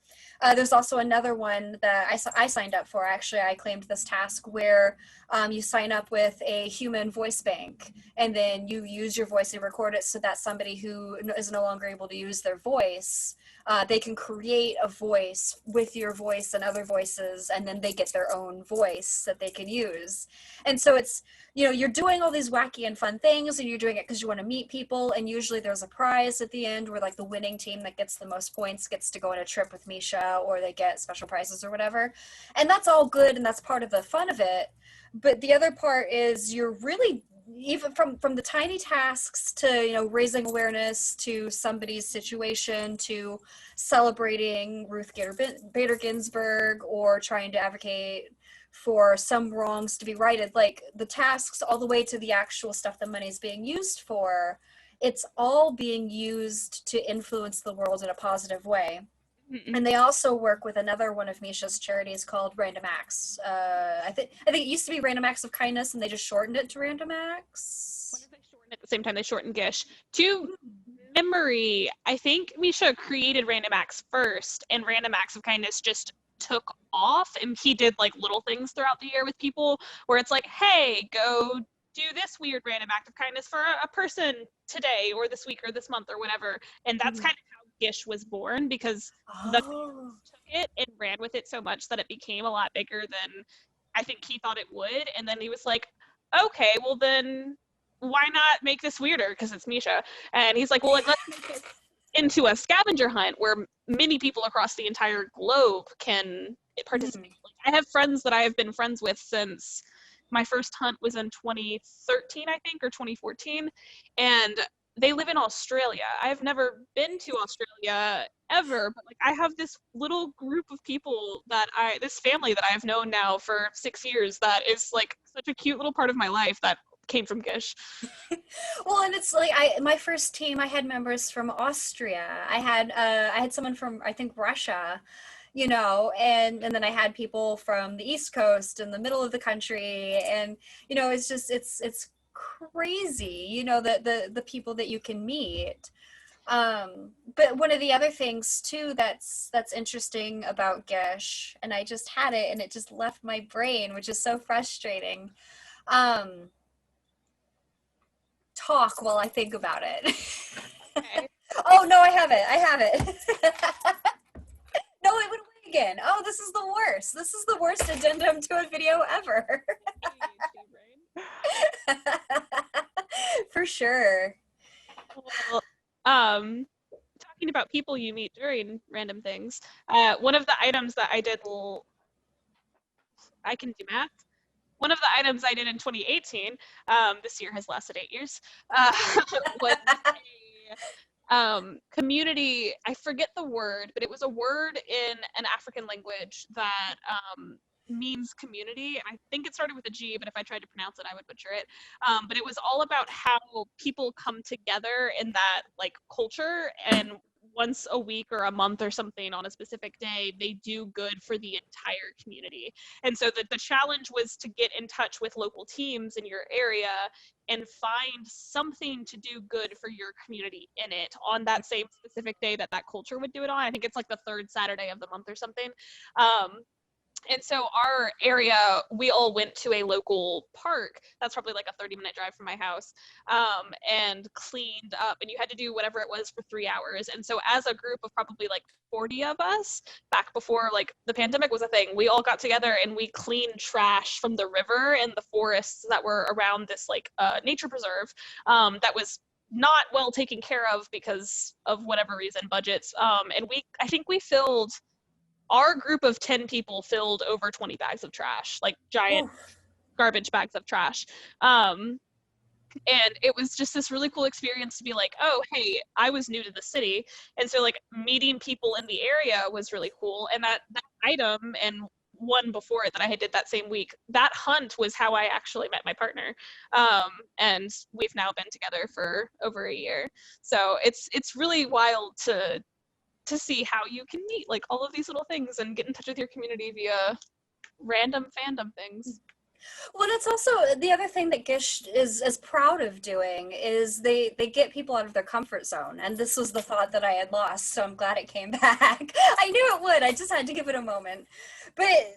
There's also another one that I signed up for. Actually, I claimed this task where you sign up with a human voice bank, and then you use your voice and record it so that somebody who is no longer able to use their voice, they can create a voice with your voice and other voices, and then they get their own voice that they can use. And so it's, you're doing all these wacky and fun things, and you're doing it because you want to meet people, and usually there's a prize at the end where like the winning team that gets the most points gets to go on a trip with Misha, or they get special prizes or whatever. And that's all good, and that's part of the fun of it. But the other part is you're really, even from the tiny tasks to raising awareness to somebody's situation, to celebrating Ruth Bader Ginsburg, or trying to advocate for some wrongs to be righted, like the tasks all the way to the actual stuff the money's being used for, it's all being used to influence the world in a positive way. And they also work with another one of Misha's charities called Random Acts. I think it used to be Random Acts of Kindness, and they just shortened it to Random Acts. What if they shortened at the same time they shortened Gish to memory? I think Misha created Random Acts first, and Random Acts of Kindness just took off, and he did like little things throughout the year with people where it's like, hey, go do this weird random act of kindness for a person today or this week or this month or whatever. And that's kind of how Gish was born, because the took it and ran with it so much that it became a lot bigger than I think he thought it would. And then he was like, okay, well then why not make this weirder, because it's Misha. And he's like, well, let's make it into a scavenger hunt where many people across the entire globe can participate. I have friends that I have been friends with since my first hunt was in 2013, I think, or 2014, and they live in Australia. I've never been to Australia ever, but like I have this little group of people this family that I've known now for 6 years that is like such a cute little part of my life that came from Gish. Well, and it's like my first team, I had members from Austria. I had someone from, I think, Russia, and then I had people from the East Coast and the middle of the country, and it's just it's crazy, the people that you can meet. But one of the other things too that's interesting about Gish, and I just had it and it just left my brain, which is so frustrating. Talk while I think about it. Okay. Oh no, I have it. No, it went away again. Oh, this is the worst. This is the worst addendum to a video ever. For sure. Well, talking about people you meet during random things, one of the items that I did, I can do math. One of the items I did in 2018, this year has lasted 8 years, was a community, I forget the word, but it was a word in an African language that means community. And I think it started with a G, but if I tried to pronounce it, I would butcher it. But it was all about how people come together in that like culture, and once a week or a month or something on a specific day, they do good for the entire community. And so the challenge was to get in touch with local teams in your area and find something to do good for your community in it on that same specific day that culture would do it on. I think it's like the third Saturday of the month or something. And so our area, we all went to a local park that's probably like a 30-minute drive from my house, and cleaned up. And you had to do whatever it was for 3 hours. And so as a group of probably like 40 of us, back before like the pandemic was a thing, we all got together and we cleaned trash from the river and the forests that were around this like nature preserve, that was not well taken care of because of whatever reason, budgets. And I think we filled, our group of 10 people filled over 20 bags of trash, like giant garbage bags of trash. And it was just this really cool experience to be like, oh, hey, I was new to the city. And so like meeting people in the area was really cool. And that item and one before it that I had did that same week, that hunt was how I actually met my partner. And we've now been together for over a year. So it's really wild to see how you can meet like all of these little things and get in touch with your community via random fandom things. Well, that's also the other thing that Gish is proud of doing is they get people out of their comfort zone. And this was the thought that I had lost, so I'm glad it came back. I knew it would. I just had to give it a moment. But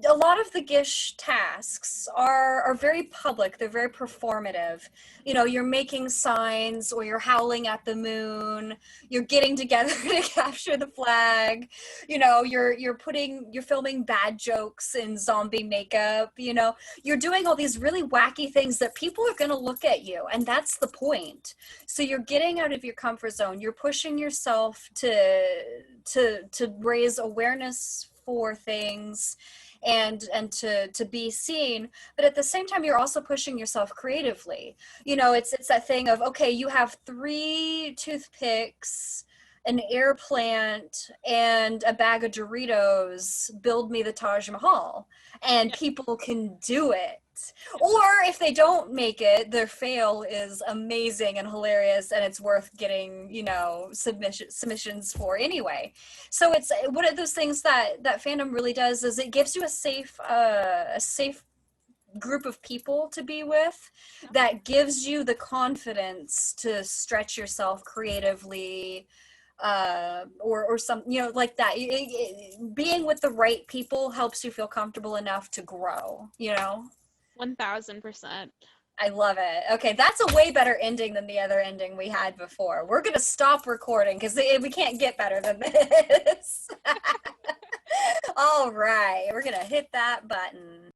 a lot of the Gish tasks are very public. They're very performative. You know, you're making signs or you're howling at the moon. You're getting together to capture the flag. You know, you're filming bad jokes in zombie makeup. You know, you're doing all these really wacky things that people are going to look at you, and that's the point. So you're getting out of your comfort zone. You're pushing yourself to raise awareness for things and to be seen, but at the same time you're also pushing yourself creatively. You know, it's that thing of, okay, you have 3 toothpicks, an air plant, and a bag of Doritos. Build me the Taj Mahal, and people can do it. Or if they don't make it, their fail is amazing and hilarious, and it's worth getting, you know, submissions for anyway. So it's one of those things that fandom really does, is it gives you a safe group of people to be with, that gives you the confidence to stretch yourself creatively, or some, you know, like that. Being with the right people helps you feel comfortable enough to grow, you know. 1000%. I love it. Okay, that's a way better ending than the other ending we had before. We're gonna stop recording because we can't get better than this. All right, we're gonna hit that button.